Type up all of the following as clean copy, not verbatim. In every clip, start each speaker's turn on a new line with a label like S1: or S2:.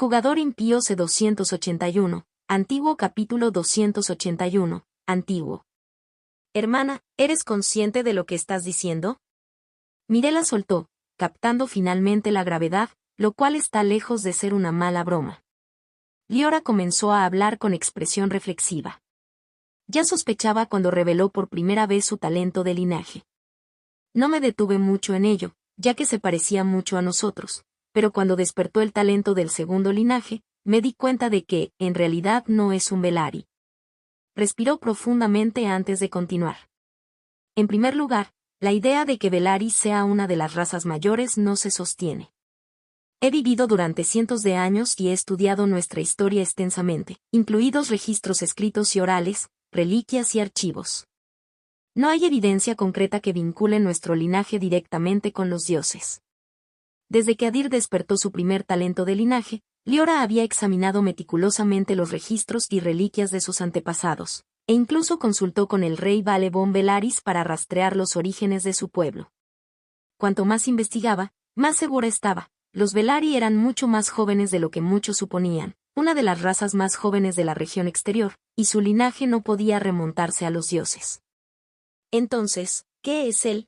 S1: Jugador impío C281, Antiguo capítulo 281, Antiguo. Hermana, ¿eres consciente de lo que estás diciendo? Mirela soltó, captando finalmente la gravedad, lo cual está lejos de ser una mala broma. Liora comenzó a hablar con expresión reflexiva. Ya sospechaba cuando reveló por primera vez su talento de linaje. No me detuve mucho en ello, ya que se parecía mucho a nosotros, pero cuando despertó el talento del segundo linaje, me di cuenta de que, en realidad, no es un Velaryi. Respiró profundamente antes de continuar. En primer lugar, la idea de que Velaryi sea una de las razas mayores no se sostiene. He vivido durante cientos de años y he estudiado nuestra historia extensamente, incluidos registros escritos y orales, reliquias y archivos. No hay evidencia concreta que vincule nuestro linaje directamente con los dioses. Desde que Adir despertó su primer talento de linaje, Liora había examinado meticulosamente los registros y reliquias de sus antepasados, e incluso consultó con el rey Balebon Velaris para rastrear los orígenes de su pueblo. Cuanto más investigaba, más segura estaba. Los Velaryi eran mucho más jóvenes de lo que muchos suponían, una de las razas más jóvenes de la región exterior, y su linaje no podía remontarse a los dioses. Entonces, ¿qué es él?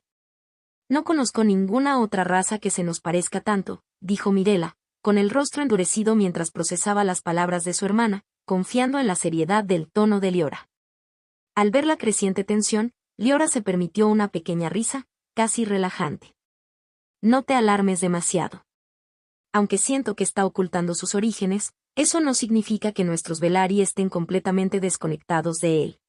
S1: No conozco ninguna otra raza que se nos parezca tanto, dijo Mirela, con el rostro endurecido mientras procesaba las palabras de su hermana, confiando en la seriedad del tono de Liora. Al ver la creciente tensión, Liora se permitió una pequeña risa, casi relajante. No te alarmes demasiado. Aunque siento que está ocultando sus orígenes, eso no significa que nuestros Velaryi estén completamente desconectados de él.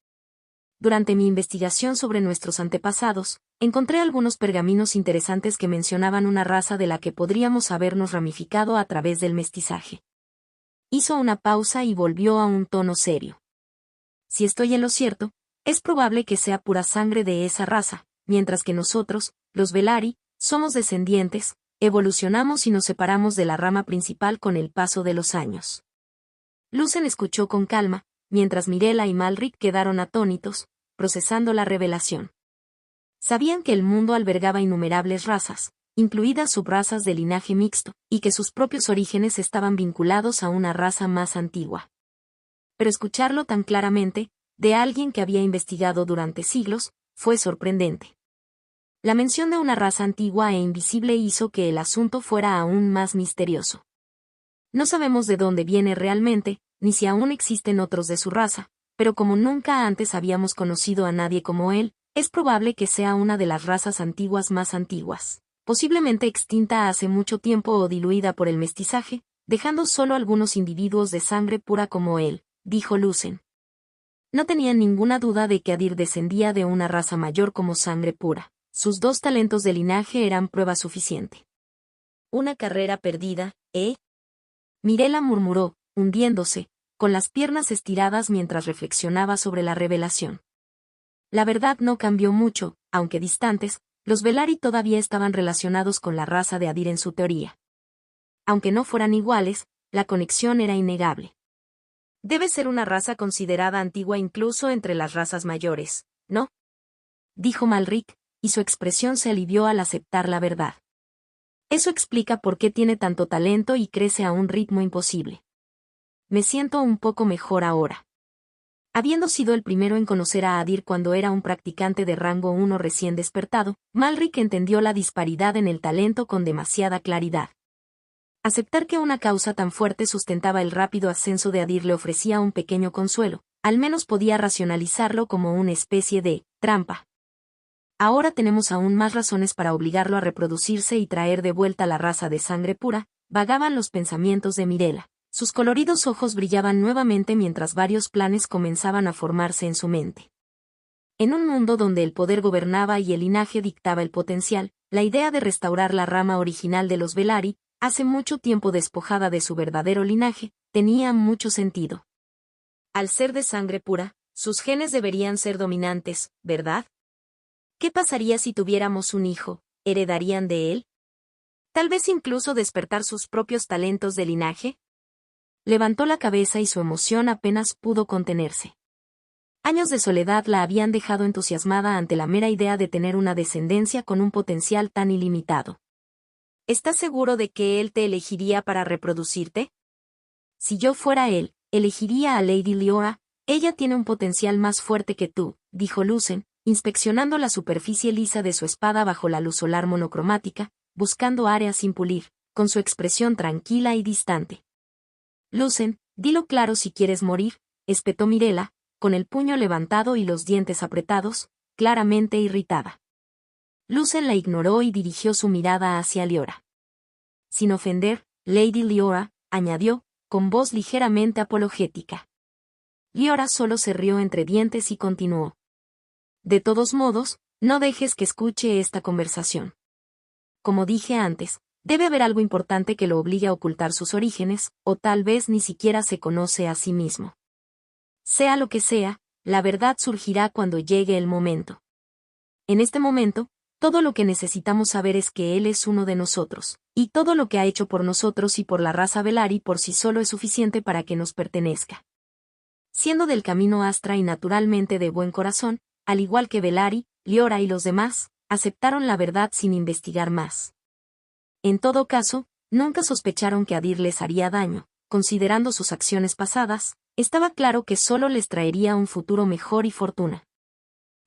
S1: Durante mi investigación sobre nuestros antepasados, encontré algunos pergaminos interesantes que mencionaban una raza de la que podríamos habernos ramificado a través del mestizaje. Hizo una pausa y volvió a un tono serio. Si estoy en lo cierto, es probable que sea pura sangre de esa raza, mientras que nosotros, los Velaryi, somos descendientes, evolucionamos y nos separamos de la rama principal con el paso de los años. Lucen escuchó con calma, mientras Mirela y Malric quedaron atónitos, procesando la revelación. Sabían que el mundo albergaba innumerables razas, incluidas subrazas de linaje mixto, y que sus propios orígenes estaban vinculados a una raza más antigua. Pero escucharlo tan claramente, de alguien que había investigado durante siglos, fue sorprendente. La mención de una raza antigua e invisible hizo que el asunto fuera aún más misterioso. No sabemos de dónde viene realmente, ni si aún existen otros de su raza, pero como nunca antes habíamos conocido a nadie como él, es probable que sea una de las razas antiguas más antiguas, posiblemente extinta hace mucho tiempo o diluida por el mestizaje, dejando solo algunos individuos de sangre pura como él, dijo Lucen. No tenían ninguna duda de que Adir descendía de una raza mayor como sangre pura. Sus dos talentos de linaje eran prueba suficiente. Una carrera perdida, ¿eh? Mirela murmuró, hundiéndose, con las piernas estiradas mientras reflexionaba sobre la revelación. La verdad no cambió mucho, aunque distantes, los Velaryi todavía estaban relacionados con la raza de Adir en su teoría. Aunque no fueran iguales, la conexión era innegable. Debe ser una raza considerada antigua incluso entre las razas mayores, ¿no? Dijo Malric, y su expresión se alivió al aceptar la verdad. Eso explica por qué tiene tanto talento y crece a un ritmo imposible. Me siento un poco mejor ahora. Habiendo sido el primero en conocer a Adir cuando era un practicante de rango 1 recién despertado, Malric entendió la disparidad en el talento con demasiada claridad. Aceptar que una causa tan fuerte sustentaba el rápido ascenso de Adir le ofrecía un pequeño consuelo, al menos podía racionalizarlo como una especie de trampa. Ahora tenemos aún más razones para obligarlo a reproducirse y traer de vuelta la raza de sangre pura, vagaban los pensamientos de Mirela. Sus coloridos ojos brillaban nuevamente mientras varios planes comenzaban a formarse en su mente. En un mundo donde el poder gobernaba y el linaje dictaba el potencial, la idea de restaurar la rama original de los Velaryi, hace mucho tiempo despojada de su verdadero linaje, tenía mucho sentido. Al ser de sangre pura, sus genes deberían ser dominantes, ¿verdad? ¿Qué pasaría si tuviéramos un hijo? ¿Heredarían de él? ¿Tal vez incluso despertar sus propios talentos de linaje? Levantó la cabeza y su emoción apenas pudo contenerse. Años de soledad la habían dejado entusiasmada ante la mera idea de tener una descendencia con un potencial tan ilimitado. ¿Estás seguro de que él te elegiría para reproducirte? Si yo fuera él, elegiría a Lady Leora. Ella tiene un potencial más fuerte que tú, dijo Lucen, inspeccionando la superficie lisa de su espada bajo la luz solar monocromática, buscando áreas sin pulir, con su expresión tranquila y distante. Lucen, dilo claro si quieres morir, espetó Mirella, con el puño levantado y los dientes apretados, claramente irritada. Lucen la ignoró y dirigió su mirada hacia Leora. Sin ofender, Lady Leora, añadió, con voz ligeramente apologética. Leora solo se rió entre dientes y continuó. De todos modos, no dejes que escuche esta conversación. Como dije antes, debe haber algo importante que lo obligue a ocultar sus orígenes, o tal vez ni siquiera se conoce a sí mismo. Sea lo que sea, la verdad surgirá cuando llegue el momento. En este momento, todo lo que necesitamos saber es que él es uno de nosotros, y todo lo que ha hecho por nosotros y por la raza Velaryi por sí solo es suficiente para que nos pertenezca. Siendo del camino Astra y naturalmente de buen corazón, al igual que Velaryi, Leora y los demás, aceptaron la verdad sin investigar más. En todo caso, nunca sospecharon que Adir les haría daño, considerando sus acciones pasadas, estaba claro que solo les traería un futuro mejor y fortuna.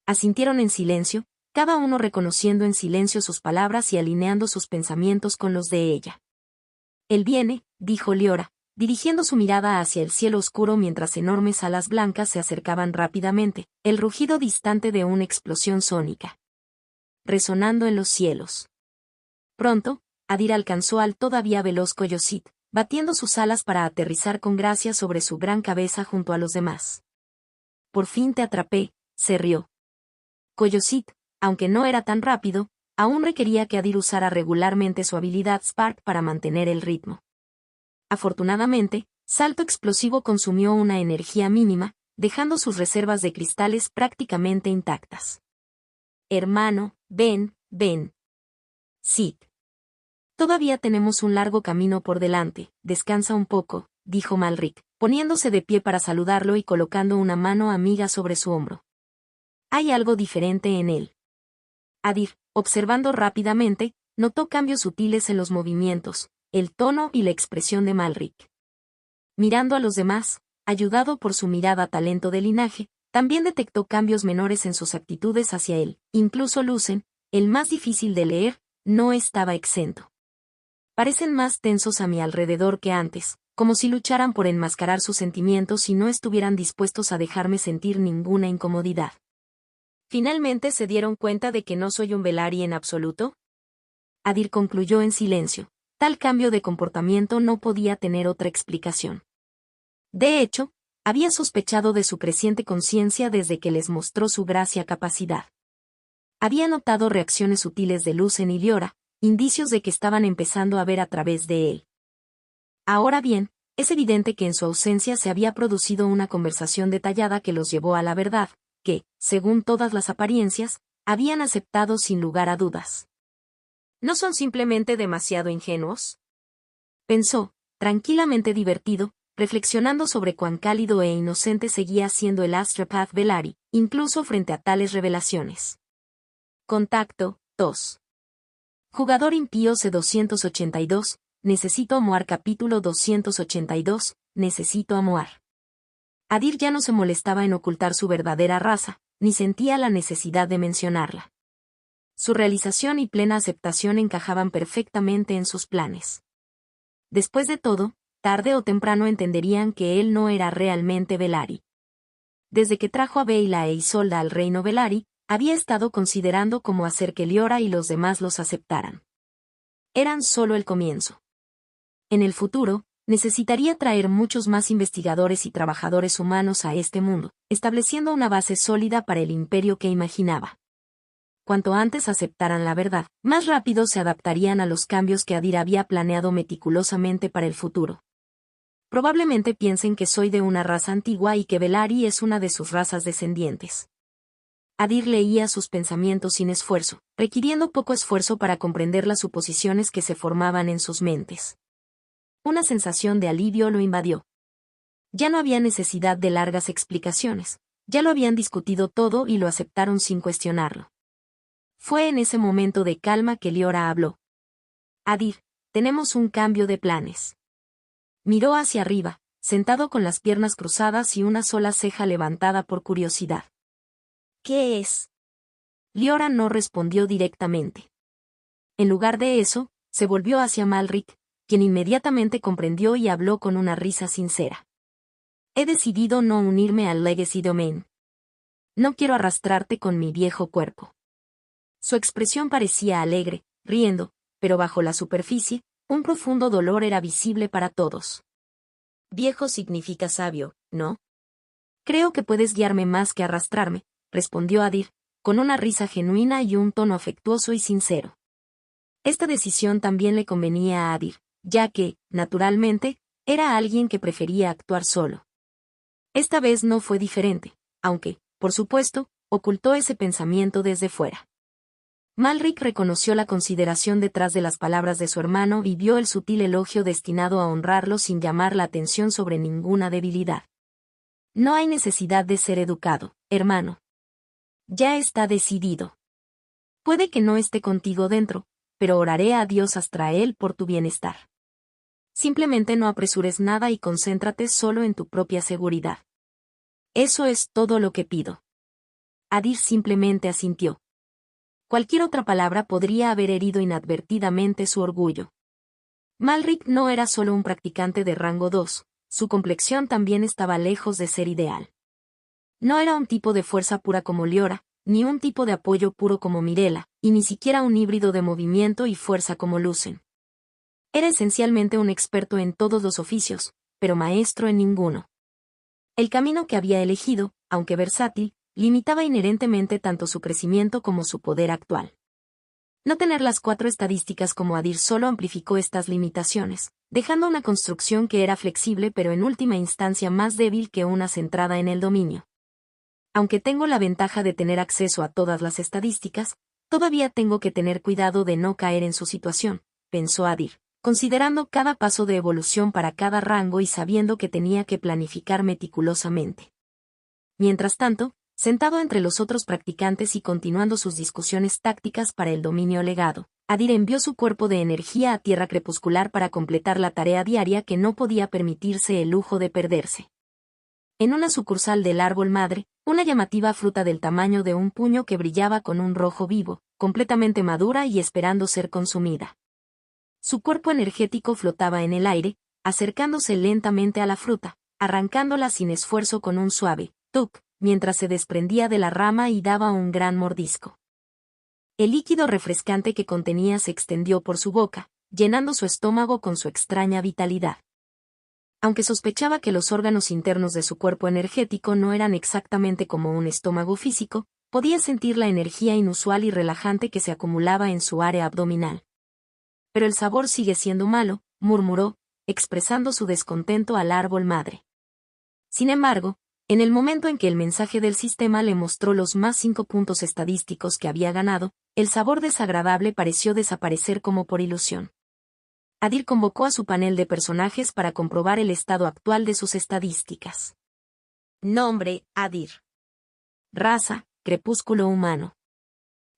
S1: Asintieron en silencio, cada uno reconociendo en silencio sus palabras y alineando sus pensamientos con los de ella. Él viene, dijo Leora, dirigiendo su mirada hacia el cielo oscuro mientras enormes alas blancas se acercaban rápidamente, el rugido distante de una explosión sónica. Resonando en los cielos. Pronto, Adir alcanzó al todavía veloz Coyosit, batiendo sus alas para aterrizar con gracia sobre su gran cabeza junto a los demás. Por fin te atrapé, se rió. Coyosit, aunque no era tan rápido, aún requería que Adir usara regularmente su habilidad Spark para mantener el ritmo. Afortunadamente, Salto Explosivo consumió una energía mínima, dejando sus reservas de cristales prácticamente intactas. Hermano, ven, ven. Sid. Todavía tenemos un largo camino por delante, descansa un poco, dijo Malric, poniéndose de pie para saludarlo y colocando una mano amiga sobre su hombro. Hay algo diferente en él. Adir, observando rápidamente, notó cambios sutiles en los movimientos, el tono y la expresión de Malric. Mirando a los demás, ayudado por su mirada talento de linaje, también detectó cambios menores en sus actitudes hacia él, incluso Lucen, el más difícil de leer, no estaba exento. Parecen más tensos a mi alrededor que antes, como si lucharan por enmascarar sus sentimientos y no estuvieran dispuestos a dejarme sentir ninguna incomodidad. ¿Finalmente se dieron cuenta de que no soy un Velaryi en absoluto? Adir concluyó en silencio. Tal cambio de comportamiento no podía tener otra explicación. De hecho, había sospechado de su creciente conciencia desde que les mostró su gracia capacidad. Había notado reacciones sutiles de Lucen y Leora, indicios de que estaban empezando a ver a través de él. Ahora bien, es evidente que en su ausencia se había producido una conversación detallada que los llevó a la verdad, que, según todas las apariencias, habían aceptado sin lugar a dudas. ¿No son simplemente demasiado ingenuos? Pensó, tranquilamente divertido, reflexionando sobre cuán cálido e inocente seguía siendo el Astropath Velaryi, incluso frente a tales revelaciones. Contacto, 2. Jugador impío C282, necesito amoar capítulo 282, necesito amoar. Adir ya no se molestaba en ocultar su verdadera raza, ni sentía la necesidad de mencionarla. Su realización y plena aceptación encajaban perfectamente en sus planes. Después de todo, tarde o temprano entenderían que él no era realmente Velaryi. Desde que trajo a Beyla e Isolda al reino Velaryi, había estado considerando cómo hacer que Leora y los demás los aceptaran. Eran solo el comienzo. En el futuro, necesitaría traer muchos más investigadores y trabajadores humanos a este mundo, estableciendo una base sólida para el imperio que imaginaba. Cuanto antes aceptaran la verdad, más rápido se adaptarían a los cambios que Adir había planeado meticulosamente para el futuro. Probablemente piensen que soy de una raza antigua y que Velaryi es una de sus razas descendientes. Adir leía sus pensamientos sin esfuerzo, requiriendo poco esfuerzo para comprender las suposiciones que se formaban en sus mentes. Una sensación de alivio lo invadió. Ya no había necesidad de largas explicaciones, ya lo habían discutido todo y lo aceptaron sin cuestionarlo. Fue en ese momento de calma que Leora habló. Adir, tenemos un cambio de planes. Miró hacia arriba, sentado con las piernas cruzadas y una sola ceja levantada por curiosidad. ¿Qué es? Liora no respondió directamente. En lugar de eso, se volvió hacia Malric, quien inmediatamente comprendió y habló con una risa sincera. He decidido no unirme al Legacy Domain. No quiero arrastrarte con mi viejo cuerpo. Su expresión parecía alegre, riendo, pero bajo la superficie, un profundo dolor era visible para todos. Viejo significa sabio, ¿no? Creo que puedes guiarme más que arrastrarme, respondió Adir, con una risa genuina y un tono afectuoso y sincero. Esta decisión también le convenía a Adir, ya que, naturalmente, era alguien que prefería actuar solo. Esta vez no fue diferente, aunque, por supuesto, ocultó ese pensamiento desde fuera. Malric reconoció la consideración detrás de las palabras de su hermano y vio el sutil elogio destinado a honrarlo sin llamar la atención sobre ninguna debilidad. No hay necesidad de ser educado, hermano. Ya está decidido. Puede que no esté contigo dentro, pero oraré a Dios hasta él por tu bienestar. Simplemente no apresures nada y concéntrate solo en tu propia seguridad. Eso es todo lo que pido. Adir simplemente asintió. Cualquier otra palabra podría haber herido inadvertidamente su orgullo. Malric no era solo un practicante de rango 2, su complexión también estaba lejos de ser ideal. No era un tipo de fuerza pura como Liora, ni un tipo de apoyo puro como Mirella, y ni siquiera un híbrido de movimiento y fuerza como Lucen. Era esencialmente un experto en todos los oficios, pero maestro en ninguno. El camino que había elegido, aunque versátil, limitaba inherentemente tanto su crecimiento como su poder actual. No tener las 4 estadísticas como Adir solo amplificó estas limitaciones, dejando una construcción que era flexible pero en última instancia más débil que una centrada en el dominio. Aunque tengo la ventaja de tener acceso a todas las estadísticas, todavía tengo que tener cuidado de no caer en su situación, pensó Adir, considerando cada paso de evolución para cada rango y sabiendo que tenía que planificar meticulosamente. Mientras tanto, sentado entre los otros practicantes y continuando sus discusiones tácticas para el dominio legado, Adir envió su cuerpo de energía a tierra crepuscular para completar la tarea diaria que no podía permitirse el lujo de perderse. En una sucursal del árbol madre, una llamativa fruta del tamaño de un puño que brillaba con un rojo vivo, completamente madura y esperando ser consumida. Su cuerpo energético flotaba en el aire, acercándose lentamente a la fruta, arrancándola sin esfuerzo con un suave tuc, mientras se desprendía de la rama y daba un gran mordisco. El líquido refrescante que contenía se extendió por su boca, llenando su estómago con su extraña vitalidad. Aunque sospechaba que los órganos internos de su cuerpo energético no eran exactamente como un estómago físico, podía sentir la energía inusual y relajante que se acumulaba en su área abdominal. Pero el sabor sigue siendo malo, murmuró, expresando su descontento al árbol madre. Sin embargo, en el momento en que el mensaje del sistema le mostró los más 5 puntos estadísticos que había ganado, el sabor desagradable pareció desaparecer como por ilusión. Adir convocó a su panel de personajes para comprobar el estado actual de sus estadísticas. Nombre, Adir. Raza, crepúsculo humano.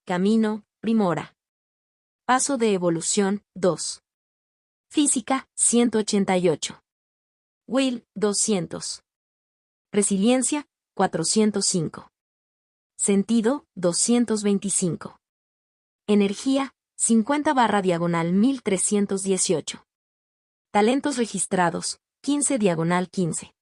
S1: Camino, Primora. Paso de evolución, 2. Física, 188. Will, 200. Resiliencia, 405. Sentido, 225. Energía, 50/-1318. Talentos registrados, 15/15.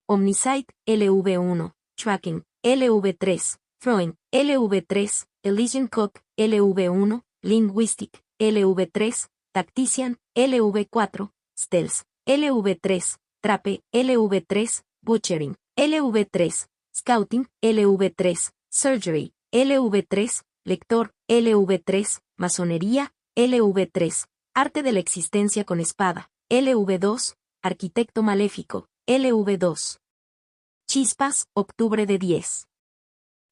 S1: Omnisite, LV1, Tracking, LV3, Throwing, LV3, Elysian Cook, LV1, Linguistic, LV3, Tactician, LV4, Stealth, LV3, Trape, LV3, Butchering, LV3, Scouting, LV3, Surgery, LV3, Lector, LV3, Masonería, LV3, Arte de la existencia con espada, LV2, Arquitecto maléfico, LV2. Chispas, octubre de 10.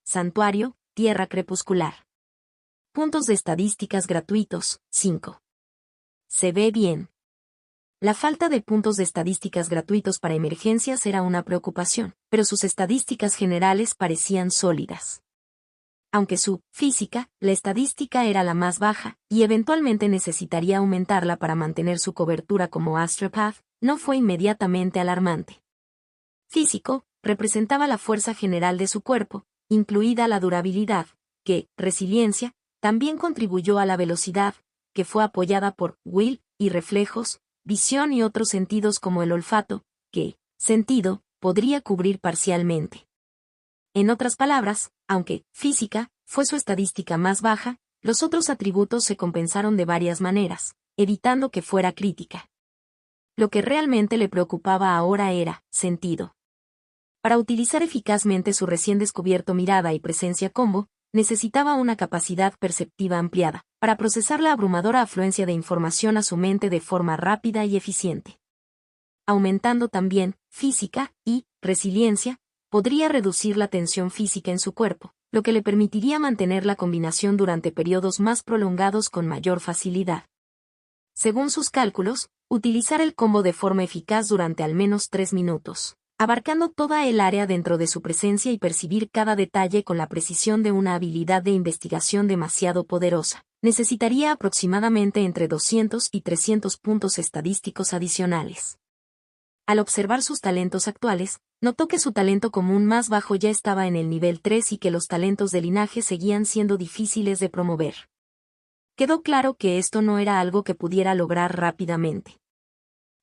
S1: Santuario, tierra crepuscular. Puntos de estadísticas gratuitos, 5. Se ve bien. La falta de puntos de estadísticas gratuitos para emergencias era una preocupación, pero sus estadísticas generales parecían sólidas. Aunque su física, la estadística era la más baja, y eventualmente necesitaría aumentarla para mantener su cobertura como Astropath, no fue inmediatamente alarmante. Físico, representaba la fuerza general de su cuerpo, incluida la durabilidad, que, resiliencia, también contribuyó a la velocidad, que fue apoyada por will y reflejos, visión y otros sentidos como el olfato, que, sentido, podría cubrir parcialmente. En otras palabras, aunque física fue su estadística más baja, los otros atributos se compensaron de varias maneras, evitando que fuera crítica. Lo que realmente le preocupaba ahora era sentido. Para utilizar eficazmente su recién descubierto mirada y presencia combo, necesitaba una capacidad perceptiva ampliada, para procesar la abrumadora afluencia de información a su mente de forma rápida y eficiente. Aumentando también física y resiliencia, podría reducir la tensión física en su cuerpo, lo que le permitiría mantener la combinación durante periodos más prolongados con mayor facilidad. Según sus cálculos, utilizar el combo de forma eficaz durante al menos 3 minutos, abarcando toda el área dentro de su presencia y percibir cada detalle con la precisión de una habilidad de investigación demasiado poderosa, necesitaría aproximadamente entre 200 y 300 puntos estadísticos adicionales. Al observar sus talentos actuales, notó que su talento común más bajo ya estaba en el nivel 3 y que los talentos de linaje seguían siendo difíciles de promover. Quedó claro que esto no era algo que pudiera lograr rápidamente.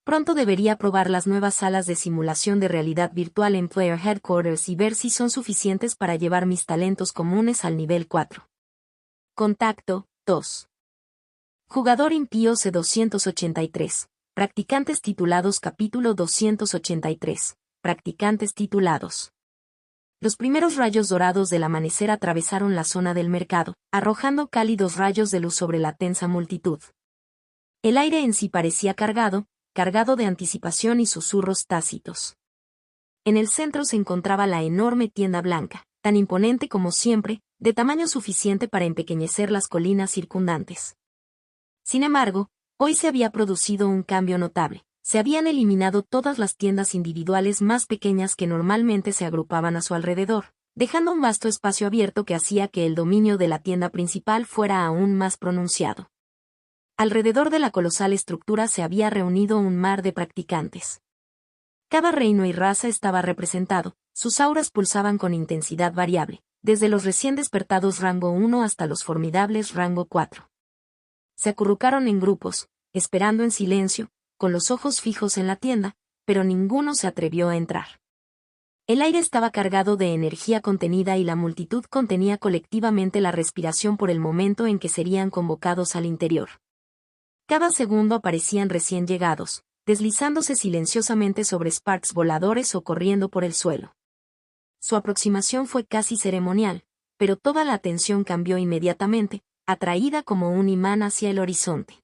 S1: Pronto debería probar las nuevas salas de simulación de realidad virtual en Player Headquarters y ver si son suficientes para llevar mis talentos comunes al nivel 4. Contacto 2. Jugador impío C283. Practicantes titulados Capítulo 283. Practicantes titulados. Los primeros rayos dorados del amanecer atravesaron la zona del mercado, arrojando cálidos rayos de luz sobre la tensa multitud. El aire en sí parecía cargado de anticipación y susurros tácitos. En el centro se encontraba la enorme tienda blanca, tan imponente como siempre, de tamaño suficiente para empequeñecer las colinas circundantes. Sin embargo, hoy se había producido un cambio notable. Se habían eliminado todas las tiendas individuales más pequeñas que normalmente se agrupaban a su alrededor, dejando un vasto espacio abierto que hacía que el dominio de la tienda principal fuera aún más pronunciado. Alrededor de la colosal estructura se había reunido un mar de practicantes. Cada reino y raza estaba representado, sus auras pulsaban con intensidad variable, desde los recién despertados rango 1 hasta los formidables rango 4. Se acurrucaron en grupos, esperando en silencio, con los ojos fijos en la tienda, pero ninguno se atrevió a entrar. El aire estaba cargado de energía contenida y la multitud contenía colectivamente la respiración por el momento en que serían convocados al interior. Cada segundo aparecían recién llegados, deslizándose silenciosamente sobre sparks voladores o corriendo por el suelo. Su aproximación fue casi ceremonial, pero toda la atención cambió inmediatamente, atraída como un imán hacia el horizonte.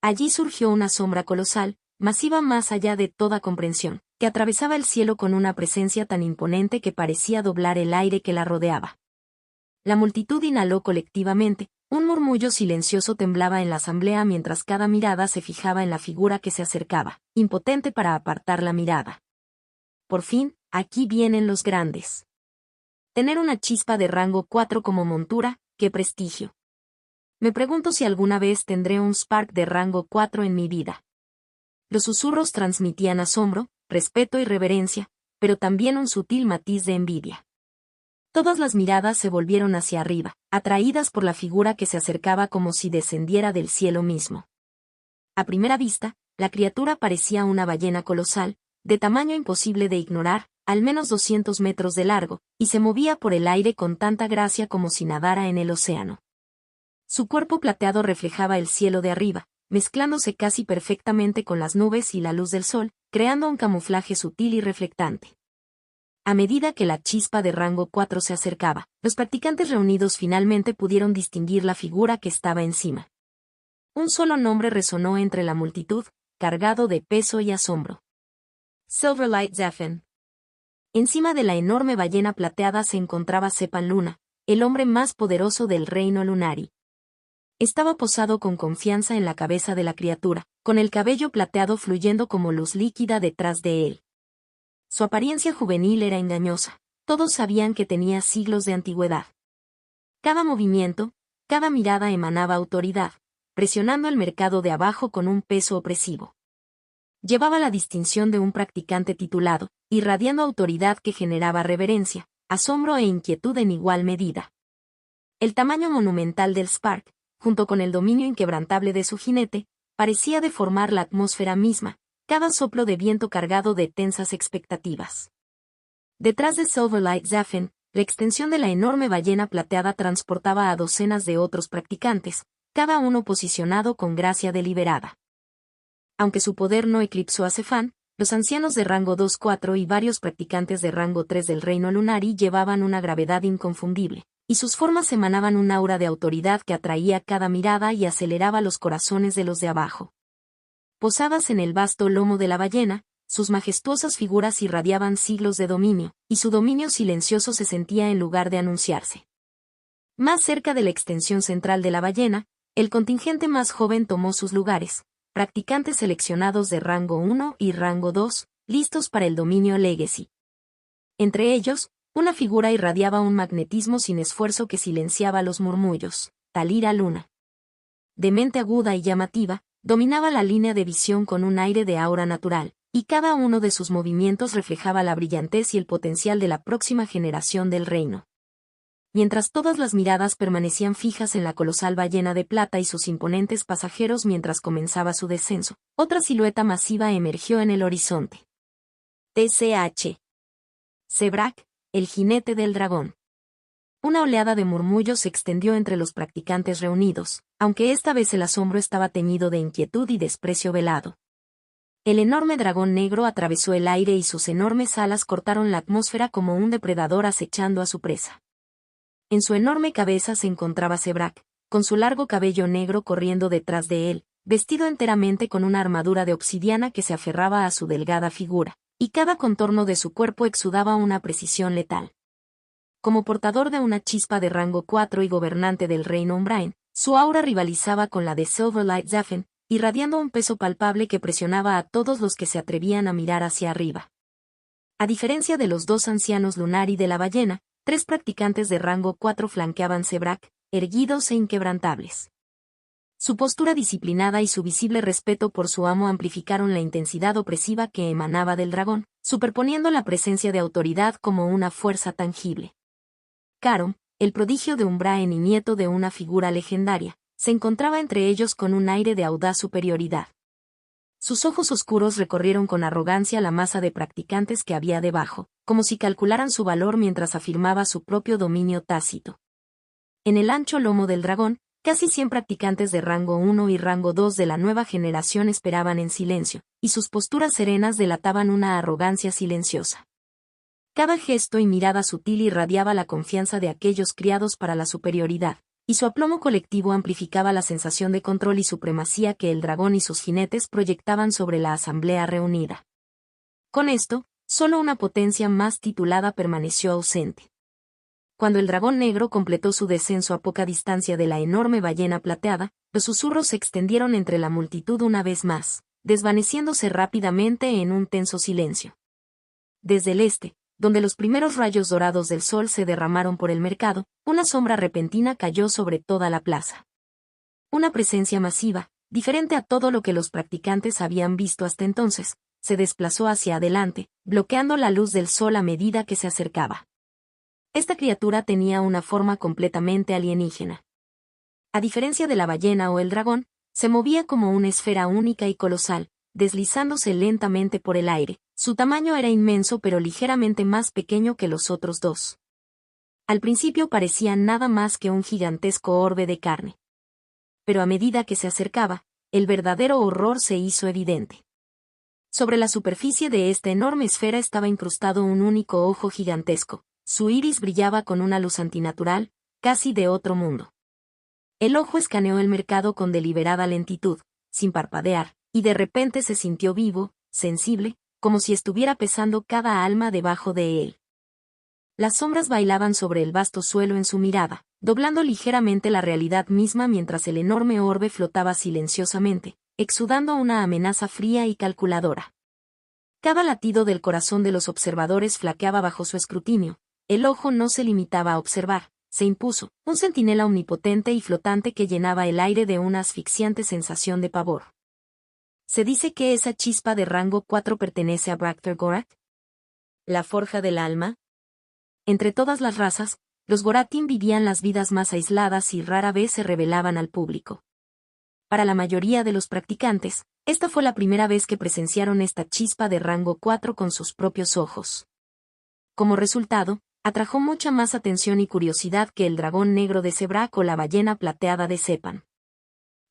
S1: Allí surgió una sombra colosal, masiva más allá de toda comprensión, que atravesaba el cielo con una presencia tan imponente que parecía doblar el aire que la rodeaba. La multitud inhaló colectivamente, un murmullo silencioso temblaba en la asamblea mientras cada mirada se fijaba en la figura que se acercaba, impotente para apartar la mirada. Por fin, aquí vienen los grandes. Tener una chispa de rango 4 como montura, qué prestigio. Me pregunto si alguna vez tendré un Spark de rango 4 en mi vida. Los susurros transmitían asombro, respeto y reverencia, pero también un sutil matiz de envidia. Todas las miradas se volvieron hacia arriba, atraídas por la figura que se acercaba como si descendiera del cielo mismo. A primera vista, la criatura parecía una ballena colosal, de tamaño imposible de ignorar, al menos 200 metros de largo, y se movía por el aire con tanta gracia como si nadara en el océano. Su cuerpo plateado reflejaba el cielo de arriba, mezclándose casi perfectamente con las nubes y la luz del sol, creando un camuflaje sutil y reflectante. A medida que la chispa de rango 4 se acercaba, los practicantes reunidos finalmente pudieron distinguir la figura que estaba encima. Un solo nombre resonó entre la multitud, cargado de peso y asombro. Silverlight Zephyr. Encima de la enorme ballena plateada se encontraba Sepan Luna, el hombre más poderoso del reino Lunari. Estaba posado con confianza en la cabeza de la criatura, con el cabello plateado fluyendo como luz líquida detrás de él. Su apariencia juvenil era engañosa, todos sabían que tenía siglos de antigüedad. Cada movimiento, cada mirada emanaba autoridad, presionando el mercado de abajo con un peso opresivo. Llevaba la distinción de un practicante titulado, irradiando autoridad que generaba reverencia, asombro e inquietud en igual medida. El tamaño monumental del Spark, junto con el dominio inquebrantable de su jinete, parecía deformar la atmósfera misma, cada soplo de viento cargado de tensas expectativas. Detrás de Silverlight Zafin, la extensión de la enorme ballena plateada transportaba a docenas de otros practicantes, cada uno posicionado con gracia deliberada. Aunque su poder no eclipsó a Zefán, los ancianos de rango 2-4 y varios practicantes de rango 3 del reino Lunari llevaban una gravedad inconfundible, y sus formas emanaban un aura de autoridad que atraía cada mirada y aceleraba los corazones de los de abajo. Posadas en el vasto lomo de la ballena, sus majestuosas figuras irradiaban siglos de dominio, y su dominio silencioso se sentía en lugar de anunciarse. Más cerca de la extensión central de la ballena, el contingente más joven tomó sus lugares, practicantes seleccionados de rango 1 y rango 2, listos para el dominio Legacy. Entre ellos, una figura irradiaba un magnetismo sin esfuerzo que silenciaba los murmullos, Talira Luna. De mente aguda y llamativa, dominaba la línea de visión con un aire de aura natural, y cada uno de sus movimientos reflejaba la brillantez y el potencial de la próxima generación del reino. Mientras todas las miradas permanecían fijas en la colosal ballena de plata y sus imponentes pasajeros mientras comenzaba su descenso, otra silueta masiva emergió en el horizonte. TCH. Sebrak, el jinete del dragón. Una oleada de murmullos se extendió entre los practicantes reunidos, aunque esta vez el asombro estaba teñido de inquietud y desprecio velado. El enorme dragón negro atravesó el aire y sus enormes alas cortaron la atmósfera como un depredador acechando a su presa. En su enorme cabeza se encontraba Sebrak, con su largo cabello negro corriendo detrás de él, vestido enteramente con una armadura de obsidiana que se aferraba a su delgada figura, y cada contorno de su cuerpo exudaba una precisión letal. Como portador de una chispa de rango 4 y gobernante del reino Umbrain, su aura rivalizaba con la de Silverlight Zafin, irradiando un peso palpable que presionaba a todos los que se atrevían a mirar hacia arriba. A diferencia de los dos ancianos Lunari de la ballena, 3 practicantes de rango 4 flanqueaban Sebrak, erguidos e inquebrantables. Su postura disciplinada y su visible respeto por su amo amplificaron la intensidad opresiva que emanaba del dragón, superponiendo la presencia de autoridad como una fuerza tangible. Carom, el prodigio de Umbraen y nieto de una figura legendaria, se encontraba entre ellos con un aire de audaz superioridad. Sus ojos oscuros recorrieron con arrogancia la masa de practicantes que había debajo, como si calcularan su valor mientras afirmaba su propio dominio tácito. En el ancho lomo del dragón, casi 100 practicantes de rango 1 y rango 2 de la nueva generación esperaban en silencio, y sus posturas serenas delataban una arrogancia silenciosa. Cada gesto y mirada sutil irradiaba la confianza de aquellos criados para la superioridad, y su aplomo colectivo amplificaba la sensación de control y supremacía que el dragón y sus jinetes proyectaban sobre la asamblea reunida. Con esto, solo una potencia más titulada permaneció ausente. Cuando el dragón negro completó su descenso a poca distancia de la enorme ballena plateada, los susurros se extendieron entre la multitud una vez más, desvaneciéndose rápidamente en un tenso silencio. Desde el este, donde los primeros rayos dorados del sol se derramaron por el mercado, una sombra repentina cayó sobre toda la plaza. Una presencia masiva, diferente a todo lo que los practicantes habían visto hasta entonces, se desplazó hacia adelante, bloqueando la luz del sol a medida que se acercaba. Esta criatura tenía una forma completamente alienígena. A diferencia de la ballena o el dragón, se movía como una esfera única y colosal, deslizándose lentamente por el aire. Su tamaño era inmenso pero ligeramente más pequeño que los otros dos. Al principio parecía nada más que un gigantesco orbe de carne. Pero a medida que se acercaba, el verdadero horror se hizo evidente. Sobre la superficie de esta enorme esfera estaba incrustado un único ojo gigantesco. Su iris brillaba con una luz antinatural, casi de otro mundo. El ojo escaneó el mercado con deliberada lentitud, sin parpadear, y de repente se sintió vivo, sensible, como si estuviera pesando cada alma debajo de él. Las sombras bailaban sobre el vasto suelo en su mirada, doblando ligeramente la realidad misma mientras el enorme orbe flotaba silenciosamente, exudando una amenaza fría y calculadora. Cada latido del corazón de los observadores flaqueaba bajo su escrutinio. El ojo no se limitaba a observar, se impuso, un centinela omnipotente y flotante que llenaba el aire de una asfixiante sensación de pavor. Se dice que esa chispa de rango 4 pertenece a Braktar Gorath. ¿La forja del alma? Entre todas las razas, los Goratim vivían las vidas más aisladas y rara vez se revelaban al público. Para la mayoría de los practicantes, esta fue la primera vez que presenciaron esta chispa de rango 4 con sus propios ojos. Como resultado, atrajo mucha más atención y curiosidad que el dragón negro de Sebrak o la ballena plateada de Sepan.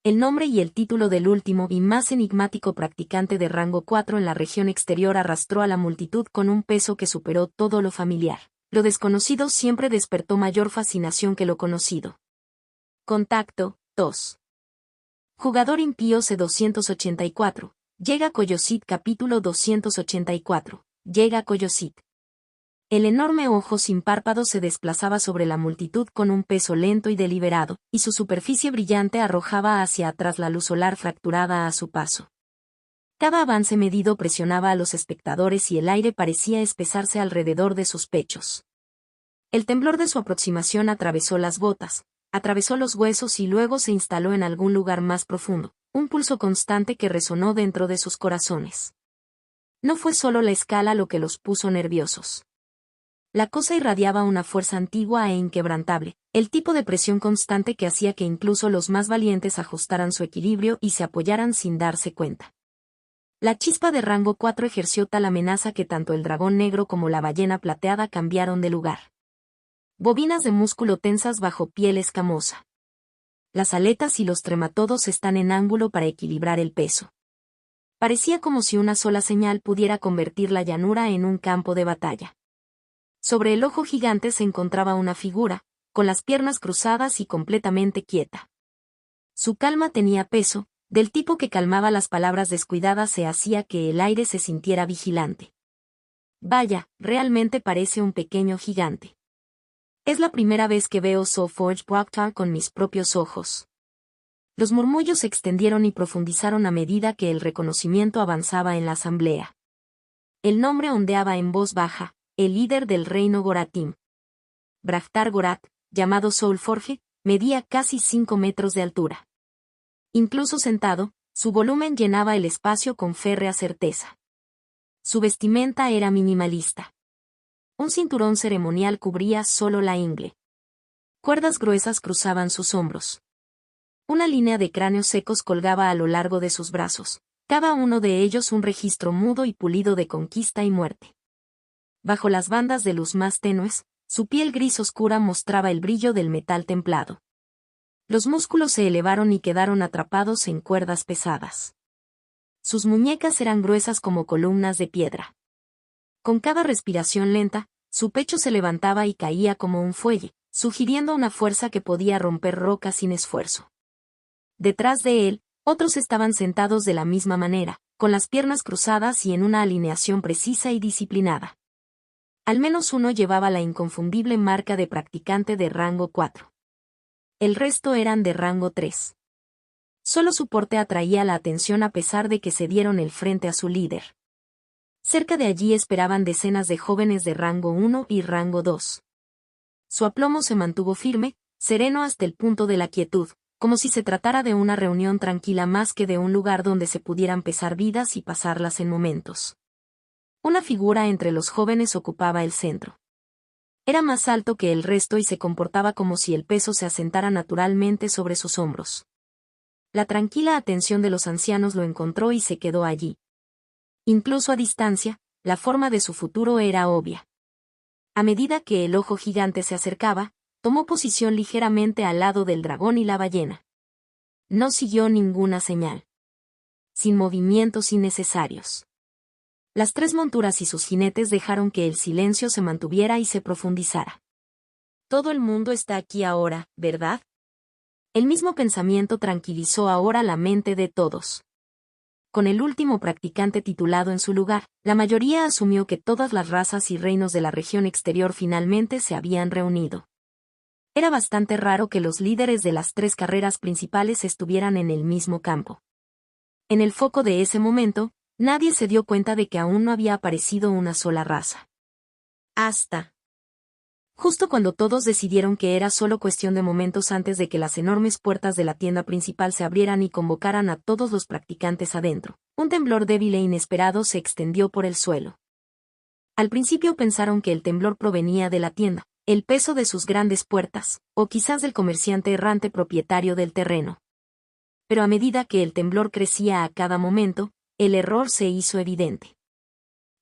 S1: El nombre y el título del último y más enigmático practicante de rango 4 en la región exterior arrastró a la multitud con un peso que superó todo lo familiar. Lo desconocido siempre despertó mayor fascinación que lo conocido. Contacto, 2. Jugador impío C284. Llega Coyosit capítulo 284. Llega Coyosit. El enorme ojo sin párpados se desplazaba sobre la multitud con un peso lento y deliberado, y su superficie brillante arrojaba hacia atrás la luz solar fracturada a su paso. Cada avance medido presionaba a los espectadores y el aire parecía espesarse alrededor de sus pechos. El temblor de su aproximación atravesó las botas, atravesó los huesos y luego se instaló en algún lugar más profundo, un pulso constante que resonó dentro de sus corazones. No fue solo la escala lo que los puso nerviosos. La cosa irradiaba una fuerza antigua e inquebrantable, el tipo de presión constante que hacía que incluso los más valientes ajustaran su equilibrio y se apoyaran sin darse cuenta. La chispa de rango 4 ejerció tal amenaza que tanto el dragón negro como la ballena plateada cambiaron de lugar. Bobinas de músculo tensas bajo piel escamosa. Las aletas y los trematodos están en ángulo para equilibrar el peso. Parecía como si una sola señal pudiera convertir la llanura en un campo de batalla. Sobre el ojo gigante se encontraba una figura, con las piernas cruzadas y completamente quieta. Su calma tenía peso, del tipo que calmaba las palabras descuidadas e hacía que el aire se sintiera vigilante. Vaya, realmente parece un pequeño gigante. Es la primera vez que veo Soulforge Braktar con mis propios ojos. Los murmullos se extendieron y profundizaron a medida que el reconocimiento avanzaba en la asamblea. El nombre ondeaba en voz baja, el líder del reino Goratim. Braktar Gorath, llamado Soulforge, medía casi 5 metros de altura. Incluso sentado, su volumen llenaba el espacio con férrea certeza. Su vestimenta era minimalista. Un cinturón ceremonial cubría solo la ingle. Cuerdas gruesas cruzaban sus hombros. Una línea de cráneos secos colgaba a lo largo de sus brazos, cada uno de ellos un registro mudo y pulido de conquista y muerte. Bajo las bandas de luz más tenues, su piel gris oscura mostraba el brillo del metal templado. Los músculos se elevaron y quedaron atrapados en cuerdas pesadas. Sus muñecas eran gruesas como columnas de piedra. Con cada respiración lenta, su pecho se levantaba y caía como un fuelle, sugiriendo una fuerza que podía romper rocas sin esfuerzo. Detrás de él, otros estaban sentados de la misma manera, con las piernas cruzadas y en una alineación precisa y disciplinada. Al menos uno llevaba la inconfundible marca de practicante de rango 4. El resto eran de rango 3. Solo su porte atraía la atención a pesar de que se dieron el frente a su líder. Cerca de allí esperaban decenas de jóvenes de rango 1 y rango 2. Su aplomo se mantuvo firme, sereno hasta el punto de la quietud, como si se tratara de una reunión tranquila más que de un lugar donde se pudieran pesar vidas y pasarlas en momentos. Una figura entre los jóvenes ocupaba el centro. Era más alto que el resto y se comportaba como si el peso se asentara naturalmente sobre sus hombros. La tranquila atención de los ancianos lo encontró y se quedó allí. Incluso a distancia, la forma de su futuro era obvia. A medida que el ojo gigante se acercaba, tomó posición ligeramente al lado del dragón y la ballena. No siguió ninguna señal. Sin movimientos innecesarios. Las tres monturas y sus jinetes dejaron que el silencio se mantuviera y se profundizara. Todo el mundo está aquí ahora, ¿verdad? El mismo pensamiento tranquilizó ahora la mente de todos. Con el último practicante titulado en su lugar, la mayoría asumió que todas las razas y reinos de la región exterior finalmente se habían reunido. Era bastante raro que los líderes de las tres carreras principales estuvieran en el mismo campo. En el foco de ese momento, nadie se dio cuenta de que aún no había aparecido una sola raza. Hasta Justo cuando todos decidieron que era solo cuestión de momentos antes de que las enormes puertas de la tienda principal se abrieran y convocaran a todos los practicantes adentro, un temblor débil e inesperado se extendió por el suelo. Al principio pensaron que el temblor provenía de la tienda, el peso de sus grandes puertas, o quizás del comerciante errante propietario del terreno. Pero a medida que el temblor crecía a cada momento, el error se hizo evidente.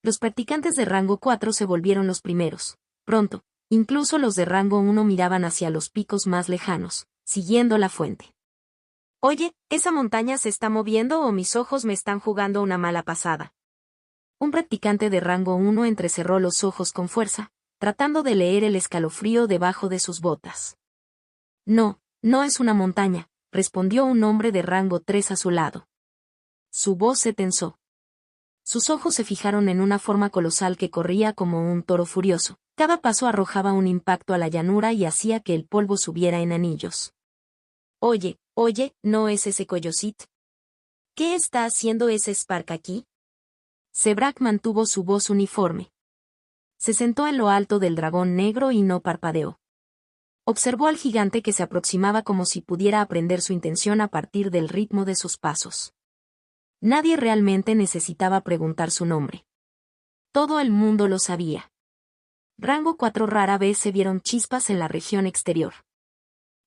S1: Los practicantes de rango 4 se volvieron los primeros. Pronto, incluso los de rango 1 miraban hacia los picos más lejanos, siguiendo la fuente. Oye, ¿esa montaña se está moviendo o mis ojos me están jugando una mala pasada? Un practicante de rango 1 entrecerró los ojos con fuerza, tratando de leer el escalofrío debajo de sus botas. No, no es una montaña, respondió un hombre de rango 3 a su lado. Su voz se tensó. Sus ojos se fijaron en una forma colosal que corría como un toro furioso. Cada paso arrojaba un impacto a la llanura y hacía que el polvo subiera en anillos. Oye, ¿no es ese Coyosit? ¿Qué está haciendo ese Spark aquí? Zebrak mantuvo su voz uniforme. Se sentó en lo alto del dragón negro y no parpadeó. Observó al gigante que se aproximaba como si pudiera aprender su intención a partir del ritmo de sus pasos. Nadie realmente necesitaba preguntar su nombre. Todo el mundo lo sabía. Rango 4 rara vez se vieron chispas en la región exterior.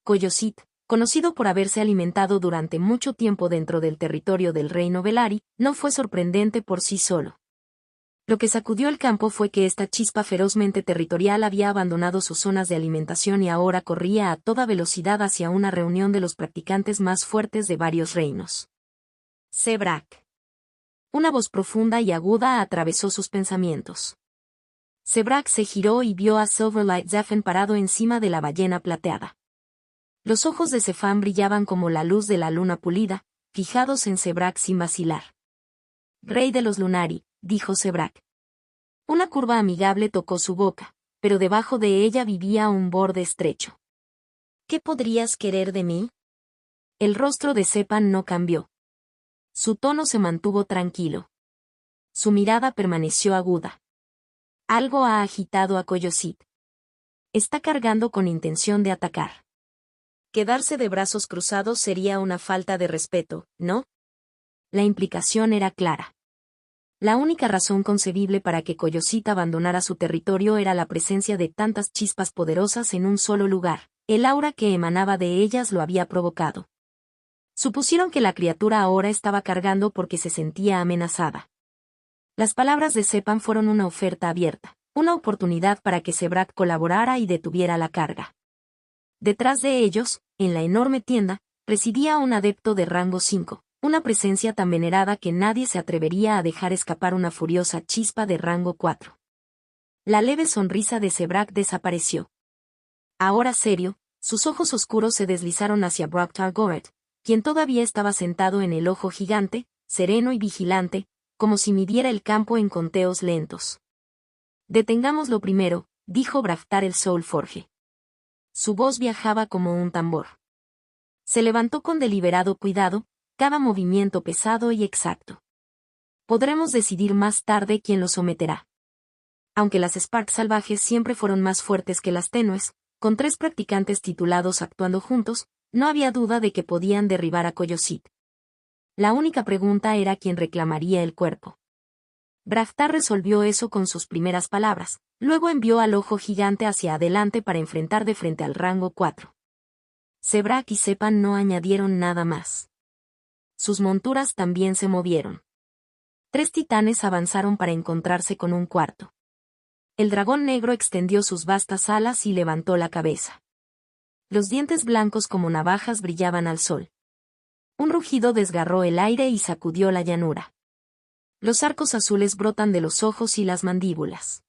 S1: Coyosit, conocido por haberse alimentado durante mucho tiempo dentro del territorio del reino Velari, no fue sorprendente por sí solo. Lo que sacudió el campo fue que esta chispa ferozmente territorial había abandonado sus zonas de alimentación y ahora corría a toda velocidad hacia una reunión de los practicantes más fuertes de varios reinos. Zebrak. Una voz profunda y aguda atravesó sus pensamientos. Zebrak se giró y vio a Silverlight Zephan parado encima de la ballena plateada. Los ojos de Zephan brillaban como la luz de la luna pulida, fijados en Zebrak sin vacilar. Rey de los Lunari, dijo Zebrak. Una curva amigable tocó su boca, pero debajo de ella vivía un borde estrecho. ¿Qué podrías querer de mí? El rostro de Zephan no cambió. Su tono se mantuvo tranquilo. Su mirada permaneció aguda. Algo ha agitado a Coyosit. Está cargando con intención de atacar. Quedarse de brazos cruzados sería una falta de respeto, ¿no? La implicación era clara. La única razón concebible para que Coyosit abandonara su territorio era la presencia de tantas chispas poderosas en un solo lugar. El aura que emanaba de ellas lo había provocado. Supusieron que la criatura ahora estaba cargando porque se sentía amenazada. Las palabras de Zephan fueron una oferta abierta, una oportunidad para que Zebrak colaborara y detuviera la carga. Detrás de ellos, en la enorme tienda, residía un adepto de rango 5, una presencia tan venerada que nadie se atrevería a dejar escapar una furiosa chispa de rango 4. La leve sonrisa de Zebrak desapareció. Ahora serio, sus ojos oscuros se deslizaron hacia Brock Targoret, quien todavía estaba sentado en el ojo gigante, sereno y vigilante, como si midiera el campo en conteos lentos. Detengámoslo primero, dijo Braftar el Soulforge. Su voz viajaba como un tambor. Se levantó con deliberado cuidado, cada movimiento pesado y exacto. Podremos decidir más tarde quién lo someterá. Aunque las Sparks salvajes siempre fueron más fuertes que las tenues, con 3 practicantes titulados actuando juntos, no había duda de que podían derribar a Coyosit. La única pregunta era quién reclamaría el cuerpo. Braftar resolvió eso con sus primeras palabras, luego envió al ojo gigante hacia adelante para enfrentar de frente al rango 4. Zebrak y Zephan no añadieron nada más. Sus monturas también se movieron. 3 titanes avanzaron para encontrarse con un cuarto. El dragón negro extendió sus vastas alas y levantó la cabeza. Los dientes blancos como navajas brillaban al sol. Un rugido desgarró el aire y sacudió la llanura. Los arcos azules brotan de los ojos y las mandíbulas.